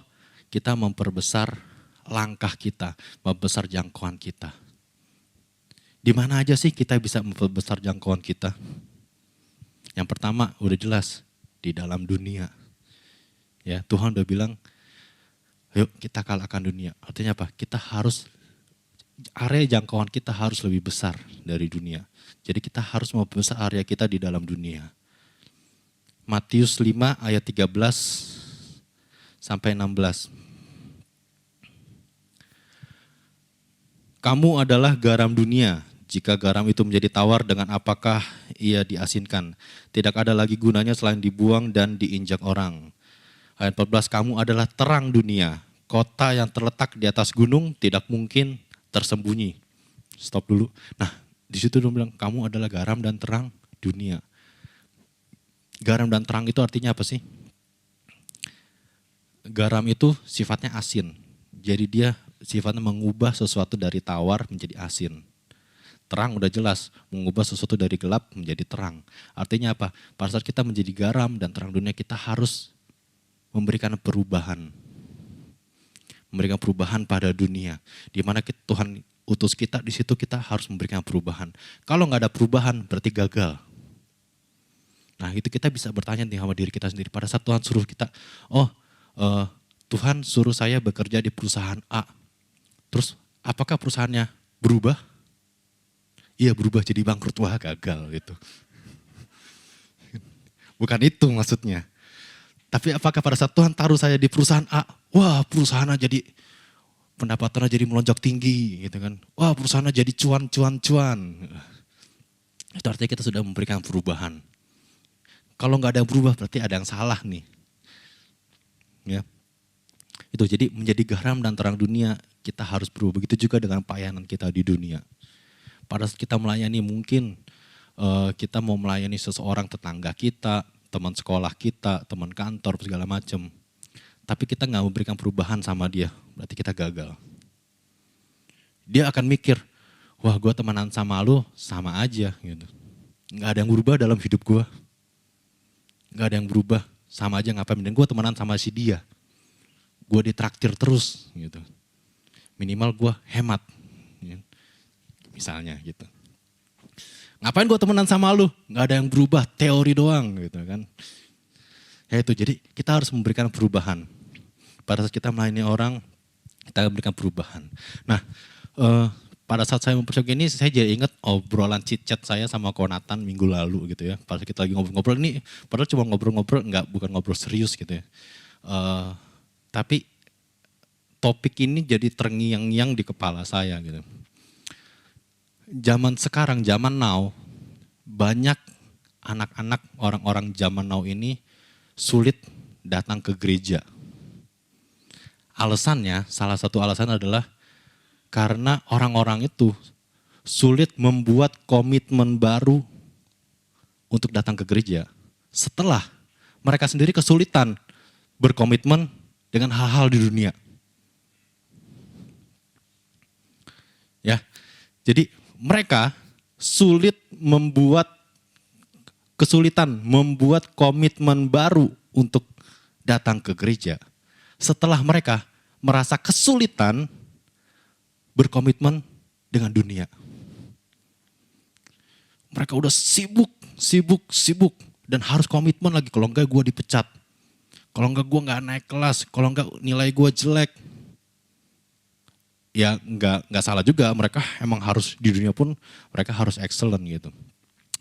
kita memperbesar langkah kita, membesar jangkauan kita. Di mana aja sih kita bisa memperbesar jangkauan kita? Yang pertama udah jelas, di dalam dunia. Ya, Tuhan udah bilang, yuk kita kalahkan dunia. Artinya apa? Area jangkauan kita harus lebih besar dari dunia. Jadi kita harus membesar area kita di dalam dunia. Matius 5 ayat 13 sampai 16. Kamu adalah garam dunia. Jika garam itu menjadi tawar, dengan apakah ia diasinkan? Tidak ada lagi gunanya selain dibuang dan diinjak orang. Ayat 14, kamu adalah terang dunia. Kota yang terletak di atas gunung tidak mungkin tersembunyi. Stop dulu. Nah, di situ dia bilang, kamu adalah garam dan terang dunia. Garam dan terang itu artinya apa sih? Garam itu sifatnya asin. Jadi dia sifatnya mengubah sesuatu dari tawar menjadi asin. Terang udah jelas, mengubah sesuatu dari gelap menjadi terang. Artinya apa? Pada saat kita menjadi garam dan terang dunia, kita harus memberikan perubahan. Memberikan perubahan pada dunia. Di mana Tuhan utus kita, di situ kita harus memberikan perubahan. Kalau nggak ada perubahan, berarti gagal. Nah, itu kita bisa bertanya nih sama diri kita sendiri. Pada saat Tuhan suruh kita, Tuhan suruh saya bekerja di perusahaan A. Terus, apakah perusahaannya berubah? Iya, berubah jadi bangkrut. Wah, gagal gitu. Bukan itu maksudnya. Tapi apakah pada saat Tuhan taruh saya di perusahaan A, wah perusahaannya jadi, pendapatannya jadi melonjak tinggi gitu kan. Wah perusahaannya jadi cuan. Itu artinya kita sudah memberikan perubahan. Kalau nggak ada yang berubah berarti ada yang salah nih. Ya. Itu jadi menjadi garam dan terang dunia kita harus berubah. Begitu juga dengan pelayanan kita di dunia. Pada saat kita melayani mungkin kita mau melayani seseorang tetangga kita, teman sekolah kita, teman kantor, segala macam. Tapi kita nggak memberikan perubahan sama dia, berarti kita gagal. Dia akan mikir, wah gue temenan sama lu sama aja gitu. Nggak ada yang berubah dalam hidup gue. Nggak ada yang berubah, sama aja ngapain. Dan gue temenan sama si dia. gue ditraktir terus gitu. Minimal gue hemat. Ya. Misalnya gitu. Ngapain gue temenan sama lu? Gak ada yang berubah, teori doang gitu kan. Ya itu, jadi kita harus memberikan perubahan. Pada saat kita melayani orang, kita memberikan perubahan. Nah, pada saat saya mempersiapkan ini, saya jadi ingat obrolan chit-chat saya sama Konatan minggu lalu gitu ya. Pas kita lagi ngobrol-ngobrol ini, padahal cuma ngobrol-ngobrol, bukan ngobrol serius gitu ya. Tapi topik ini jadi terngiang-ngiang di kepala saya gitu. Zaman sekarang, zaman now, banyak anak-anak orang-orang zaman now ini sulit datang ke gereja. Alasannya, salah satu alasan adalah karena orang-orang itu sulit membuat komitmen baru untuk datang ke gereja. Setelah mereka sendiri kesulitan berkomitmen dengan hal-hal di dunia. Ya, jadi mereka kesulitan membuat komitmen baru untuk datang ke gereja. Setelah mereka merasa kesulitan berkomitmen dengan dunia. Mereka udah sibuk dan harus komitmen lagi. Kalau enggak gue dipecat. Kalau enggak gue gak naik kelas. Kalau enggak nilai gue jelek. Ya enggak salah juga, mereka emang harus di dunia pun mereka harus excellent gitu.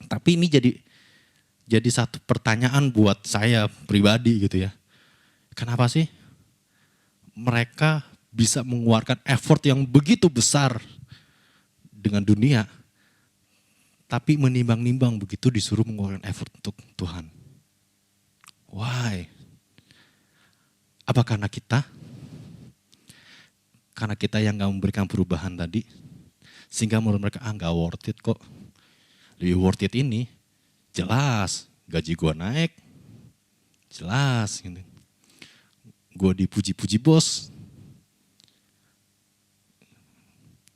Tapi ini jadi satu pertanyaan buat saya pribadi gitu ya. Kenapa sih mereka bisa mengeluarkan effort yang begitu besar dengan dunia, tapi menimbang-nimbang begitu disuruh mengeluarkan effort untuk Tuhan? Why? Apa karena kita? Karena kita yang gak memberikan perubahan tadi, sehingga menurut mereka gak worth it kok. Lebih worth it ini, jelas gaji gue naik, jelas gitu. Gue dipuji-puji bos.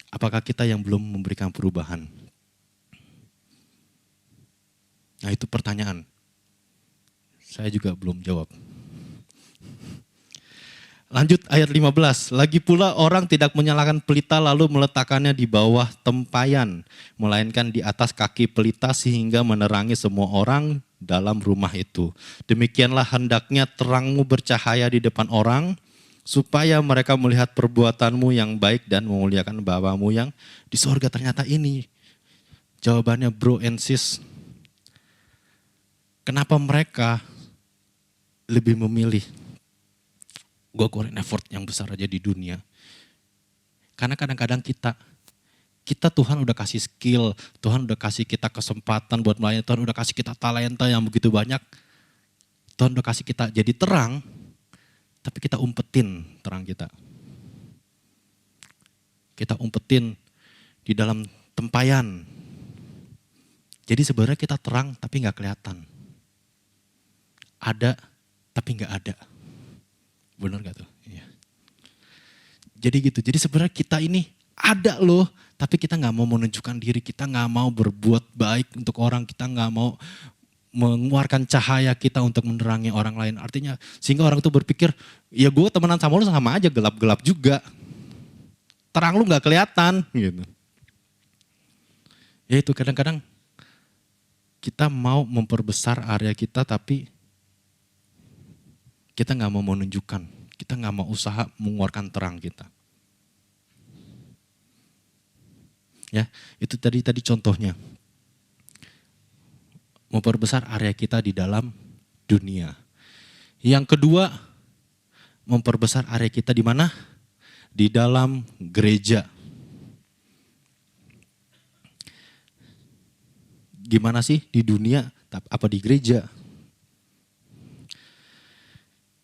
Apakah kita yang belum memberikan perubahan? Nah itu pertanyaan. Saya juga belum jawab. Lanjut ayat 15. Lagi pula orang tidak menyalakan pelita lalu meletakkannya di bawah tempayan, melainkan di atas kaki pelita sehingga menerangi semua orang dalam rumah itu. Demikianlah hendaknya terangmu bercahaya di depan orang, supaya mereka melihat perbuatanmu yang baik dan memuliakan Bapamu yang di sorga. Ternyata ini jawabannya bro and sis. Kenapa mereka lebih memilih gue keluarin effort yang besar aja di dunia? Karena kadang-kadang kita Tuhan udah kasih skill, Tuhan udah kasih kita kesempatan buat melayani, Tuhan udah kasih kita talenta yang begitu banyak. Tuhan udah kasih kita jadi terang, tapi kita umpetin terang kita. Kita umpetin di dalam tempayan. Jadi sebenarnya kita terang tapi gak kelihatan. Ada tapi gak ada. Benar gak tuh? Iya. Jadi gitu, jadi sebenarnya kita ini ada loh, tapi kita gak mau menunjukkan diri, kita gak mau berbuat baik untuk orang, kita gak mau mengeluarkan cahaya kita untuk menerangi orang lain. Artinya sehingga orang itu berpikir, ya gue temenan sama lu sama aja, gelap-gelap juga. Terang lu gak kelihatan gitu. Ya itu kadang-kadang kita mau memperbesar area kita tapi kita gak mau menunjukkan, kita gak mau usaha mengeluarkan terang kita. Ya, itu tadi contohnya. Memperbesar area kita di dalam dunia. Yang kedua, memperbesar area kita di mana? Di dalam gereja. Gimana sih di dunia, apa di gereja?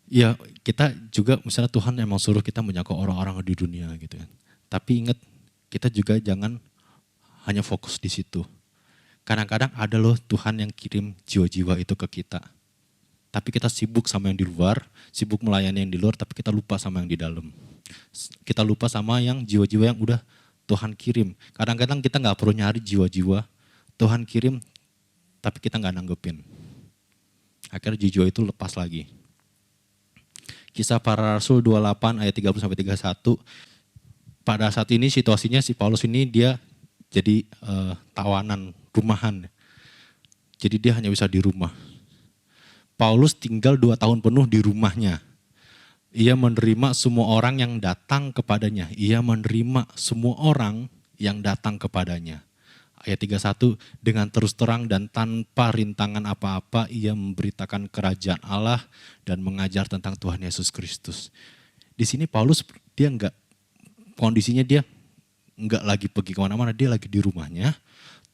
Ya kita juga misalnya Tuhan emang suruh kita menjangkau orang-orang di dunia gitu kan. Tapi ingat kita juga jangan hanya fokus di situ. Kadang-kadang ada loh Tuhan yang kirim jiwa-jiwa itu ke kita. Tapi kita sibuk sama yang di luar, sibuk melayani yang di luar, tapi kita lupa sama yang di dalam. Kita lupa sama yang jiwa-jiwa yang udah Tuhan kirim. Kadang-kadang kita gak perlu nyari jiwa-jiwa, Tuhan kirim tapi kita gak nanggepin. Akhirnya jiwa itu lepas lagi. Kisah Para Rasul 28 ayat 30 sampai 31. Pada saat ini situasinya si Paulus ini dia jadi tawanan rumahan. Jadi dia hanya bisa di rumah. Paulus tinggal 2 tahun penuh di rumahnya. Ia menerima semua orang yang datang kepadanya. Ia menerima semua orang yang datang kepadanya. Ayat 31, dengan terus terang dan tanpa rintangan apa-apa ia memberitakan kerajaan Allah dan mengajar tentang Tuhan Yesus Kristus. Di sini Paulus dia kondisinya dia enggak lagi pergi kemana-mana, dia lagi di rumahnya.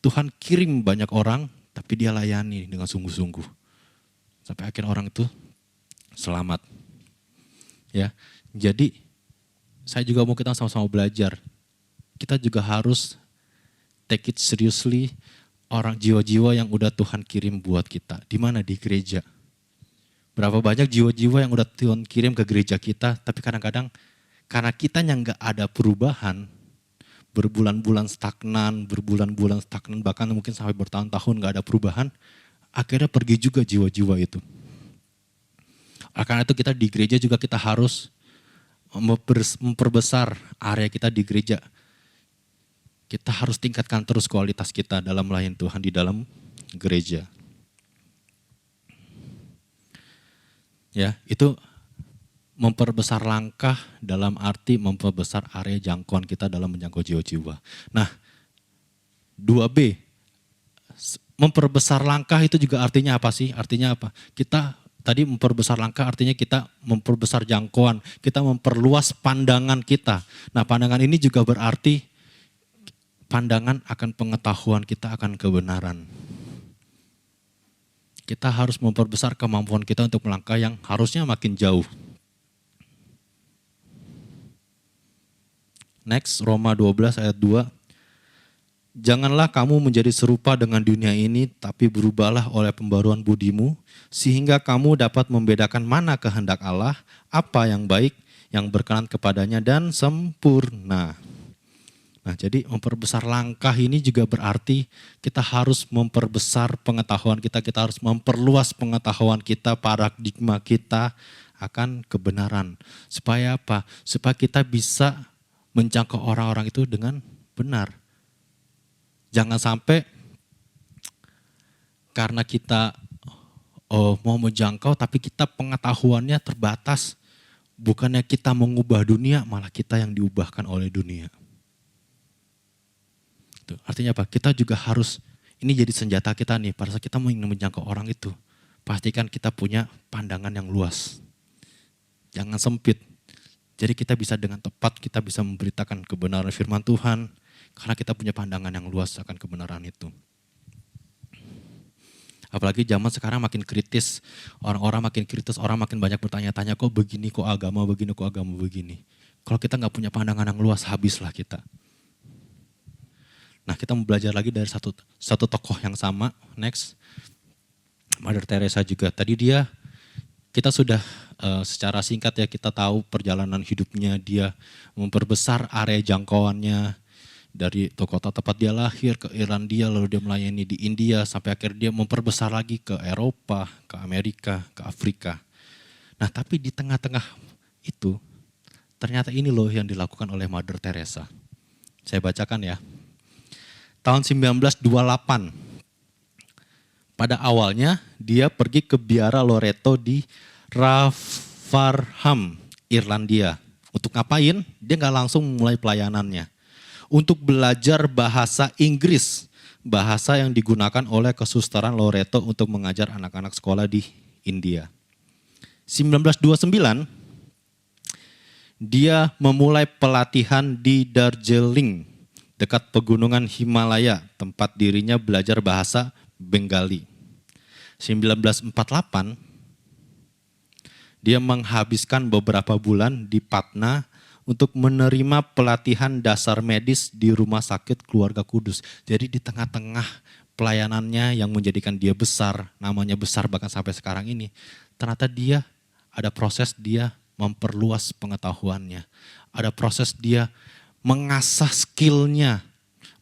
Tuhan kirim banyak orang, tapi dia layani dengan sungguh-sungguh. Sampai akhirnya orang itu selamat. Ya, jadi saya juga mau kita sama-sama belajar. Kita juga harus take it seriously orang jiwa-jiwa yang udah Tuhan kirim buat kita. Di mana? Di gereja. Berapa banyak jiwa-jiwa yang udah Tuhan kirim ke gereja kita, tapi kadang-kadang karena kitanya nggak ada perubahan, berbulan-bulan stagnan, bahkan mungkin sampai bertahun-tahun nggak ada perubahan, akhirnya pergi juga jiwa-jiwa itu. Karena itu kita di gereja juga kita harus memperbesar area kita di gereja. Kita harus tingkatkan terus kualitas kita dalam melayani Tuhan di dalam gereja. Ya, itu memperbesar langkah dalam arti memperbesar area jangkauan kita dalam menjangkau jiwa-jiwa. Nah, 2B, memperbesar langkah itu juga artinya apa sih? Artinya apa? Kita tadi memperbesar langkah artinya kita memperbesar jangkauan, kita memperluas pandangan kita. Nah, pandangan ini juga berarti pandangan akan pengetahuan kita akan kebenaran. Kita harus memperbesar kemampuan kita untuk melangkah yang harusnya makin jauh. Next, Roma 12 ayat 2. Janganlah kamu menjadi serupa dengan dunia ini, tapi berubahlah oleh pembaruan budimu, sehingga kamu dapat membedakan mana kehendak Allah, apa yang baik, yang berkenan kepadanya, dan sempurna. Nah, jadi memperbesar langkah ini juga berarti kita harus memperbesar pengetahuan kita harus memperluas pengetahuan kita, paradigma kita akan kebenaran. Supaya apa? Supaya kita bisa menjangkau orang-orang itu dengan benar. Jangan sampai karena kita mau menjangkau tapi kita pengetahuannya terbatas. Bukannya kita mengubah dunia, malah kita yang diubahkan oleh dunia. Artinya apa? Kita juga harus, ini jadi senjata kita nih, pada saat kita ingin menjangkau orang itu. Pastikan kita punya pandangan yang luas. Jangan sempit. Jadi kita bisa dengan tepat, kita bisa memberitakan kebenaran firman Tuhan. Karena kita punya pandangan yang luas akan kebenaran itu. Apalagi zaman sekarang makin kritis. Orang-orang makin kritis, orang makin banyak bertanya-tanya, kok begini, kok agama begini, kok agama begini. Kalau kita gak punya pandangan yang luas, habislah kita. Nah, kita mau belajar lagi dari satu tokoh yang sama. Next, Mother Teresa juga. Tadi kita sudah secara singkat ya kita tahu perjalanan hidupnya, dia memperbesar area jangkauannya dari kota tempat dia lahir ke Irlandia, lalu dia melayani di India sampai akhirnya dia memperbesar lagi ke Eropa, ke Amerika, ke Afrika. Nah, tapi di tengah-tengah itu ternyata ini loh yang dilakukan oleh Mother Teresa. Saya bacakan ya. Tahun 1928, pada awalnya dia pergi ke biara Loreto di Rotherham, Irlandia. Untuk ngapain? Dia nggak langsung mulai pelayanannya. Untuk belajar bahasa Inggris, bahasa yang digunakan oleh kesusteran Loreto untuk mengajar anak-anak sekolah di India. 1929, dia memulai pelatihan di Darjeeling, dekat pegunungan Himalaya, tempat dirinya belajar bahasa Bengali. 1948, dia menghabiskan beberapa bulan di Patna untuk menerima pelatihan dasar medis di Rumah Sakit Keluarga Kudus. Jadi di tengah-tengah pelayanannya yang menjadikan dia besar, namanya besar bahkan sampai sekarang ini, ternyata dia ada proses dia memperluas pengetahuannya. Ada proses dia mengasah skillnya,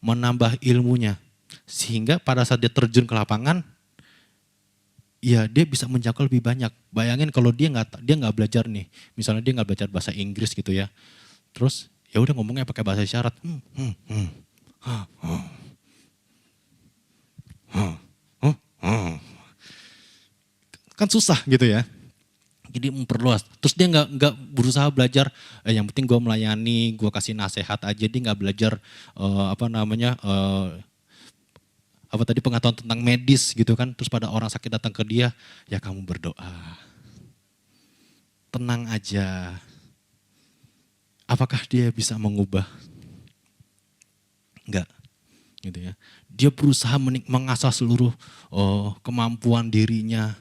menambah ilmunya. Sehingga pada saat dia terjun ke lapangan, ya dia bisa menjangkau lebih banyak. Bayangin kalau dia nggak belajar nih, misalnya dia nggak belajar bahasa Inggris gitu ya, terus ya udah ngomongnya pakai bahasa isyarat, kan susah gitu ya. Jadi memperluas. Terus dia nggak berusaha belajar. Yang penting gue melayani, gue kasih nasihat aja. Dia nggak belajar apa tadi pengetahuan tentang medis gitu kan. Terus pada orang sakit datang ke dia, ya kamu berdoa, tenang aja. Apakah dia bisa mengubah? Enggak, gitu ya. Dia berusaha mengasah seluruh kemampuan dirinya.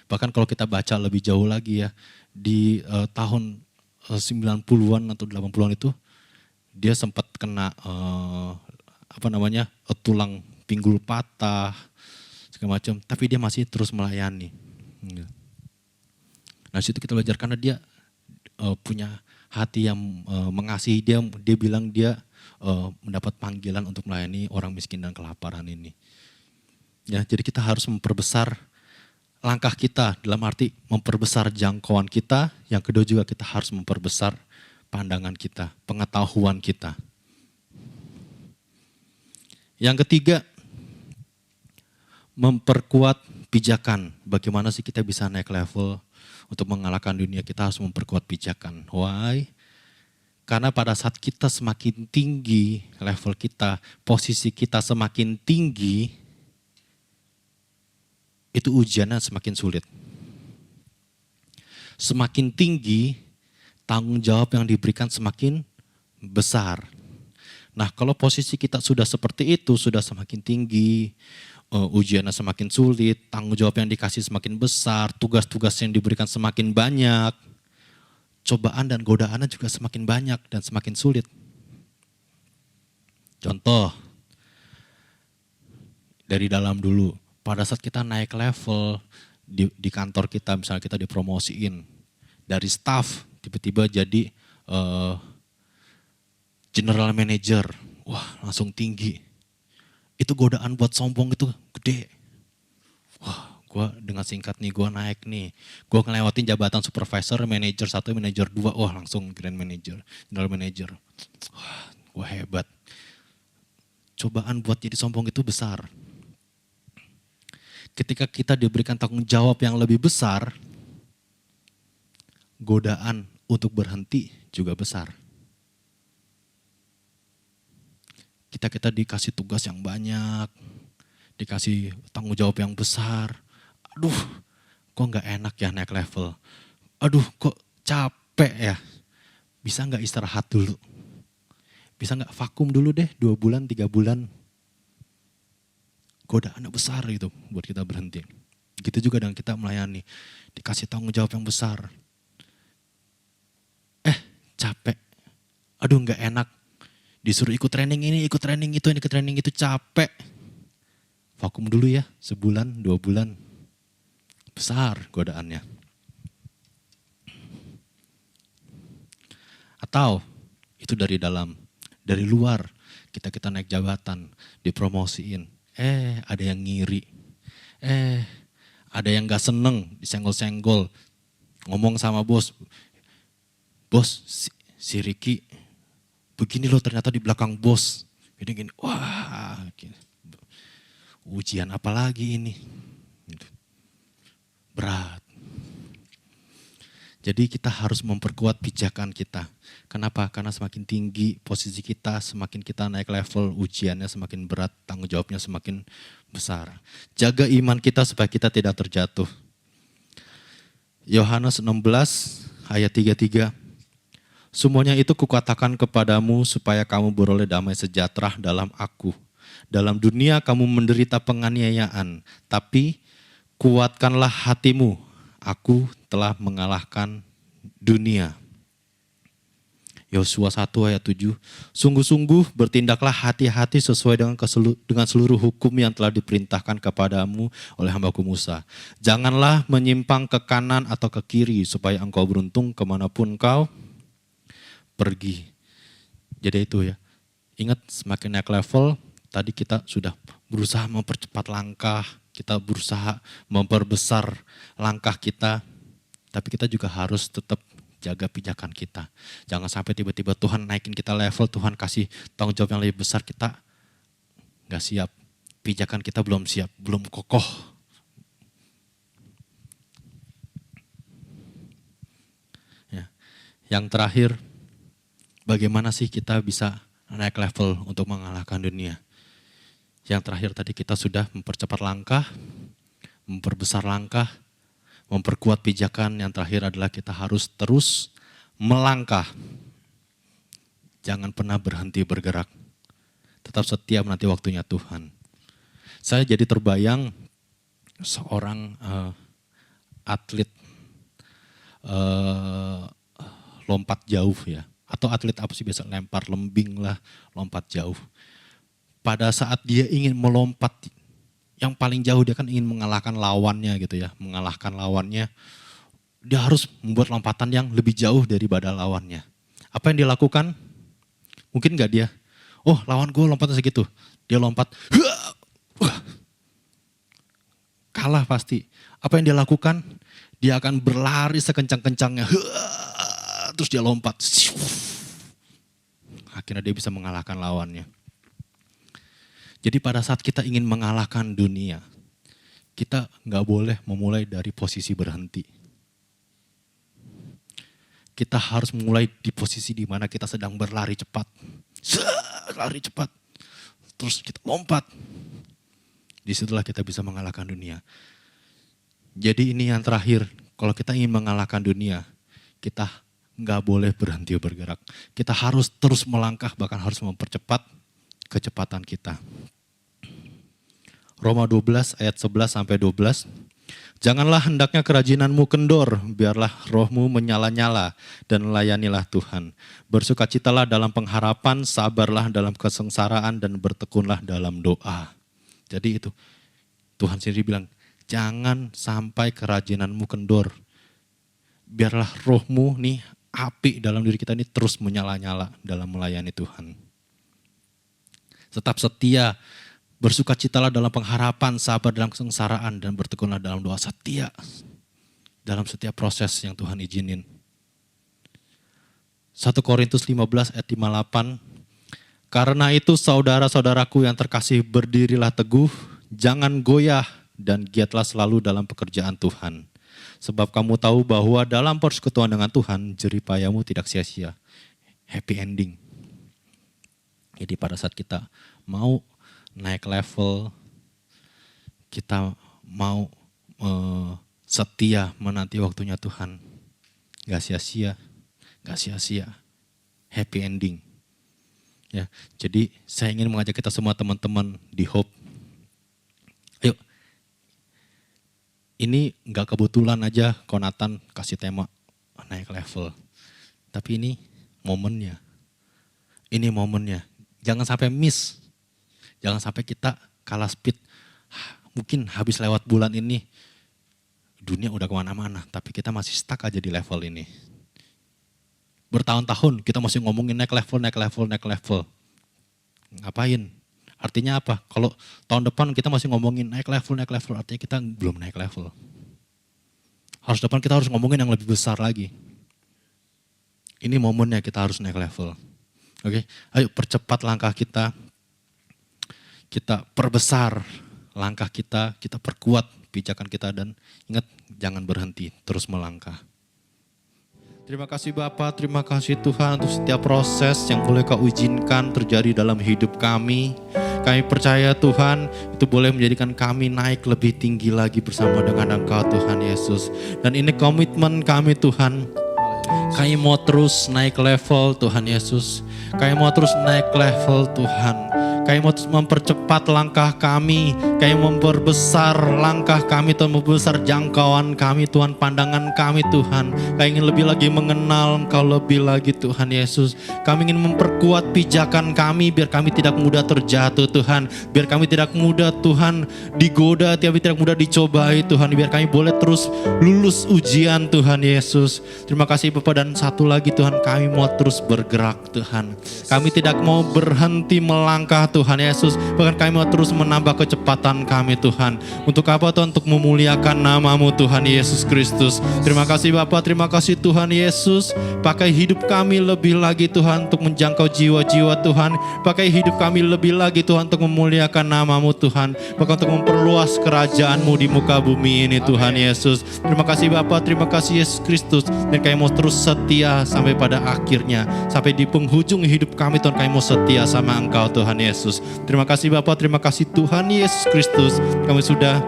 Bahkan kalau kita baca lebih jauh lagi ya, di tahun 90-an atau 80-an itu, dia sempat kena tulang pinggul patah, segala macam. Tapi dia masih terus melayani. Nah situ kita belajar karena dia punya hati yang mengasihi. Dia bilang dia mendapat panggilan untuk melayani orang miskin dan kelaparan ini. Ya, jadi kita harus memperbesar langkah kita, dalam arti memperbesar jangkauan kita. Yang kedua juga kita harus memperbesar pandangan kita, pengetahuan kita. Yang ketiga, memperkuat pijakan. Bagaimana sih kita bisa naik level untuk mengalahkan dunia? Kita harus memperkuat pijakan. Why? Karena pada saat kita semakin tinggi level kita, posisi kita semakin tinggi, itu ujiannya semakin sulit. Semakin tinggi, tanggung jawab yang diberikan semakin besar. Nah kalau posisi kita sudah seperti itu, sudah semakin tinggi, ujiannya semakin sulit, tanggung jawab yang dikasih semakin besar, tugas-tugas yang diberikan semakin banyak, cobaan dan godaannya juga semakin banyak dan semakin sulit. Contoh, dari dalam dulu. Pada saat kita naik level di kantor kita, misalnya kita dipromosiin dari staff tiba-tiba jadi general manager, wah langsung tinggi. Itu godaan buat sombong itu gede. Wah, gue dengan singkat nih gue naik nih, gue ngelewatin jabatan supervisor, manager 1, manager 2, wah langsung grand manager, general manager. Wah, gue hebat. Cobaan buat jadi sombong itu besar. Ketika kita diberikan tanggung jawab yang lebih besar, godaan untuk berhenti juga besar. Kita dikasih tugas yang banyak, dikasih tanggung jawab yang besar. Aduh, kok gak enak ya naik level. Aduh, kok capek ya. Bisa gak istirahat dulu? Bisa gak vakum dulu deh 2 bulan, 3 bulan? Godaan besar gitu buat kita berhenti. Gitu juga dengan kita melayani. Dikasih tanggung jawab yang besar. Capek. Aduh gak enak. Disuruh ikut training ini, ikut training itu capek. Vakum dulu ya, sebulan, 2 bulan. Besar godaannya. Atau itu dari dalam, dari luar. Kita naik jabatan, dipromosiin. Ada yang ngiri. Ada yang gak seneng, disenggol-senggol. Ngomong sama bos. Bos, si Ricky begini loh ternyata di belakang bos. Gini, wah. Ujian apa lagi ini? Berat. Jadi kita harus memperkuat pijakan kita. Kenapa? Karena semakin tinggi posisi kita, semakin kita naik level, ujiannya semakin berat, tanggung jawabnya semakin besar. Jaga iman kita supaya kita tidak terjatuh. Yohanes 16 ayat 33. Semuanya itu kukatakan kepadamu supaya kamu beroleh damai sejahtera dalam aku. Dalam dunia kamu menderita penganiayaan, tapi kuatkanlah hatimu. Aku telah mengalahkan dunia. Yosua 1 ayat 7. Sungguh-sungguh bertindaklah hati-hati sesuai dengan seluruh hukum yang telah diperintahkan kepadamu oleh hambaku Musa. Janganlah menyimpang ke kanan atau ke kiri supaya engkau beruntung kemanapun engkau pergi. Jadi itu ya. Ingat semakin naik level, tadi kita sudah berusaha mempercepat langkah, kita berusaha memperbesar langkah kita, tapi kita juga harus tetap jaga pijakan kita. Jangan sampai tiba-tiba Tuhan naikin kita level, Tuhan kasih tanggung jawab yang lebih besar, kita gak siap. Pijakan kita belum siap, belum kokoh. Ya. Yang terakhir, bagaimana sih kita bisa naik level untuk mengalahkan dunia? Yang terakhir tadi kita sudah mempercepat langkah, memperbesar langkah, memperkuat pijakan. Yang terakhir adalah kita harus terus melangkah. Jangan pernah berhenti bergerak. Tetap setia menanti waktunya Tuhan. Saya jadi terbayang seorang atlet lompat jauh ya. Atau atlet apa sih biasa, lempar lembing lah, lompat jauh. Pada saat dia ingin melompat yang paling jauh, dia kan ingin mengalahkan lawannya gitu ya. Mengalahkan lawannya, dia harus membuat lompatan yang lebih jauh daripada lawannya. Apa yang dia lakukan? Mungkin gak dia, oh lawan gue lompatnya segitu. Dia lompat, kalah pasti. Apa yang dia lakukan? Dia akan berlari sekencang-kencangnya. Terus dia lompat. Akhirnya dia bisa mengalahkan lawannya. Jadi pada saat kita ingin mengalahkan dunia, kita gak boleh memulai dari posisi berhenti. Kita harus mulai di posisi di mana kita sedang berlari cepat. Lari cepat. Terus kita lompat. Disitulah kita bisa mengalahkan dunia. Jadi ini yang terakhir, kalau kita ingin mengalahkan dunia, kita gak boleh berhenti bergerak. Kita harus terus melangkah, bahkan harus mempercepat kecepatan kita. Roma 12 ayat 11-12. Janganlah hendaknya kerajinanmu kendor, biarlah rohmu menyala-nyala dan layanilah Tuhan. Bersukacitalah dalam pengharapan, sabarlah dalam kesengsaraan dan bertekunlah dalam doa. Jadi itu Tuhan sendiri bilang, jangan sampai kerajinanmu kendor. Biarlah rohmu nih, api dalam diri kita ini terus menyala-nyala dalam melayani Tuhan. Tetap setia, bersukacitalah dalam pengharapan, sabar dalam kesengsaraan, dan bertekunlah dalam doa. Setia dalam setiap proses yang Tuhan izinin. 1 Korintus 15 ayat 58. Karena itu saudara-saudaraku yang terkasih, berdirilah teguh, jangan goyah, dan giatlah selalu dalam pekerjaan Tuhan. Sebab kamu tahu bahwa dalam persekutuan dengan Tuhan, jeripayamu tidak sia-sia. Happy ending. Jadi pada saat kita mau naik level, kita mau setia menanti waktunya Tuhan, gak sia-sia, happy ending. Ya, jadi saya ingin mengajak kita semua teman-teman di Hope, ayo, ini gak kebetulan aja Konatan kasih tema naik level, tapi ini momennya. Jangan sampai miss. Jangan sampai kita kalah speed. Mungkin habis lewat bulan ini, dunia udah kemana-mana. Tapi kita masih stuck aja di level ini. Bertahun-tahun kita masih ngomongin naik level. Ngapain? Artinya apa? Kalau tahun depan kita masih ngomongin naik level, artinya kita belum naik level. Harus depan kita harus ngomongin yang lebih besar lagi. Ini momennya kita harus naik level. Oke, ayo percepat langkah kita. Kita perbesar langkah kita perkuat pijakan kita, dan ingat jangan berhenti, terus melangkah. Terima kasih Bapa, terima kasih Tuhan untuk setiap proses yang boleh Kau izinkan terjadi dalam hidup kami. Kami percaya Tuhan itu boleh menjadikan kami naik lebih tinggi lagi bersama dengan Engkau Tuhan Yesus. Dan ini komitmen kami Tuhan. Kami mau terus naik level Tuhan Yesus. Kami mau terus naik level Tuhan. Kami mau terus mempercepat langkah kami. Kami memperbesar langkah kami Tuhan, membesar jangkauan kami Tuhan, pandangan kami Tuhan. Kami ingin lebih lagi mengenal Engkau lebih lagi Tuhan Yesus. Kami ingin memperkuat pijakan kami biar kami tidak mudah terjatuh Tuhan. Biar kami tidak mudah Tuhan digoda, tapi tidak mudah dicobai Tuhan. Biar kami boleh terus lulus ujian Tuhan Yesus. Terima kasih Bapak, dan satu lagi Tuhan, kami mau terus bergerak Tuhan. Kami tidak mau berhenti melangkah Tuhan Yesus. Bahkan kami mau terus menambah kecepatan kekuatan kami Tuhan. Untuk apa Tuhan? Untuk memuliakan nama-Mu Tuhan Yesus Kristus. Terima kasih Bapa, terima kasih Tuhan Yesus. Pakai hidup kami lebih lagi Tuhan untuk menjangkau jiwa-jiwa Tuhan. Pakai hidup kami lebih lagi Tuhan untuk memuliakan nama-Mu Tuhan. Bahkan untuk memperluas kerajaan-Mu di muka bumi ini Tuhan Yesus. Terima kasih Bapa, terima kasih Yesus Kristus. Dan kami mau terus setia sampai pada akhirnya. Sampai di penghujung hidup kami Tuhan, kami mau setia sama Engkau Tuhan Yesus. Terima kasih Bapa, terima kasih Tuhan Yesus Kristus. Kami sudah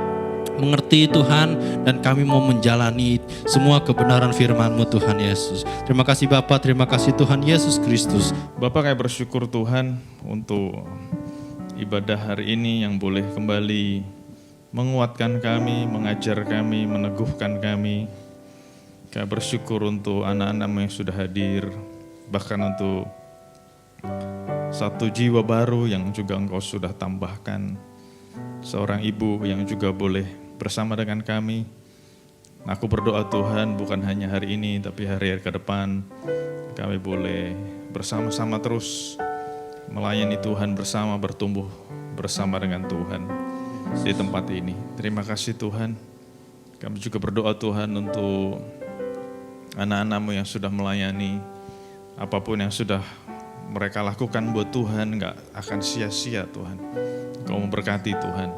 mengerti Tuhan dan kami mau menjalani semua kebenaran firman-Mu Tuhan Yesus. Terima kasih Bapa, terima kasih Tuhan Yesus Kristus. Bapak, kami bersyukur Tuhan untuk ibadah hari ini yang boleh kembali menguatkan kami, mengajar kami, meneguhkan kami. Kami bersyukur untuk anak-anak-Mu yang sudah hadir, bahkan untuk satu jiwa baru yang juga Engkau sudah tambahkan. Seorang ibu yang juga boleh bersama dengan kami. Aku berdoa Tuhan, bukan hanya hari ini, tapi hari-hari ke depan kami boleh bersama-sama terus melayani Tuhan bersama, bertumbuh bersama dengan Tuhan di tempat ini. Terima kasih Tuhan. Kami juga berdoa Tuhan untuk anak-anak-Mu yang sudah melayani. Apapun yang sudah mereka lakukan buat Tuhan gak akan sia-sia Tuhan. Kau memberkati Tuhan.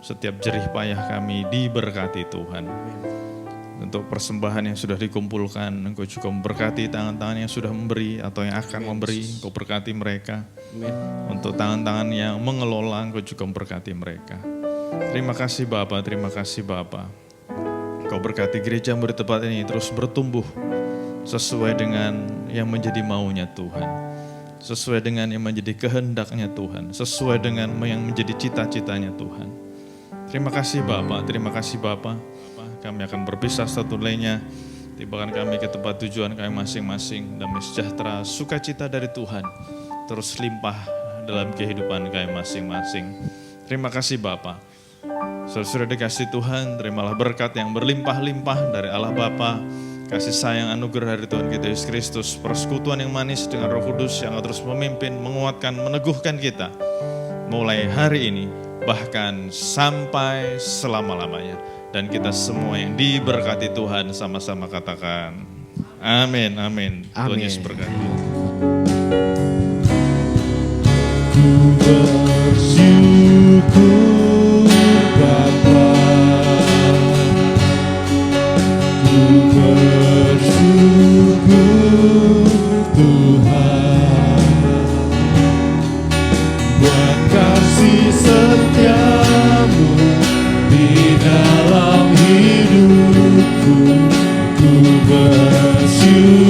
Setiap jerih payah kami diberkati Tuhan. Untuk persembahan yang sudah dikumpulkan, Engkau juga memberkati tangan-tangan yang sudah memberi atau yang akan memberi. Engkau berkati mereka. Untuk tangan-tangan yang mengelola, Engkau juga memberkati mereka. Terima kasih Bapa, terima kasih Bapa. Engkau berkati gereja-Mu di tempat ini terus bertumbuh sesuai dengan yang menjadi maunya Tuhan. Sesuai dengan yang menjadi kehendaknya Tuhan. Sesuai dengan yang menjadi cita-citanya Tuhan. Terima kasih Bapak, terima kasih Bapak. Kami akan berpisah satu lainnya. Tibakan kami ke tempat tujuan kami masing-masing. Damai sejahtera, sukacita dari Tuhan terus limpah dalam kehidupan kami masing-masing. Terima kasih Bapak. Sudah dikasih Tuhan, terimalah berkat yang berlimpah-limpah dari Allah Bapa. Kasih sayang anugerah dari Tuhan kita Yesus Kristus. Persekutuan yang manis dengan Roh Kudus yang terus memimpin, menguatkan, meneguhkan kita. Mulai hari ini, bahkan sampai selama-lamanya. Dan kita semua yang diberkati Tuhan sama-sama katakan amin, amin. Tuhan Yesus berkati. Ku bersyukur Bapa, ku bersyukur Tuhan, buat kasih setia-Mu di dalam hidupku. Ku bersyukur,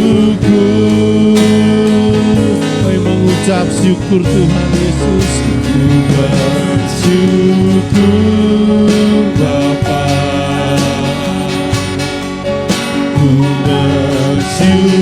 kami mengucap syukur Tuhan Yesus. Ku bersyukur Bapa, ku bersyukur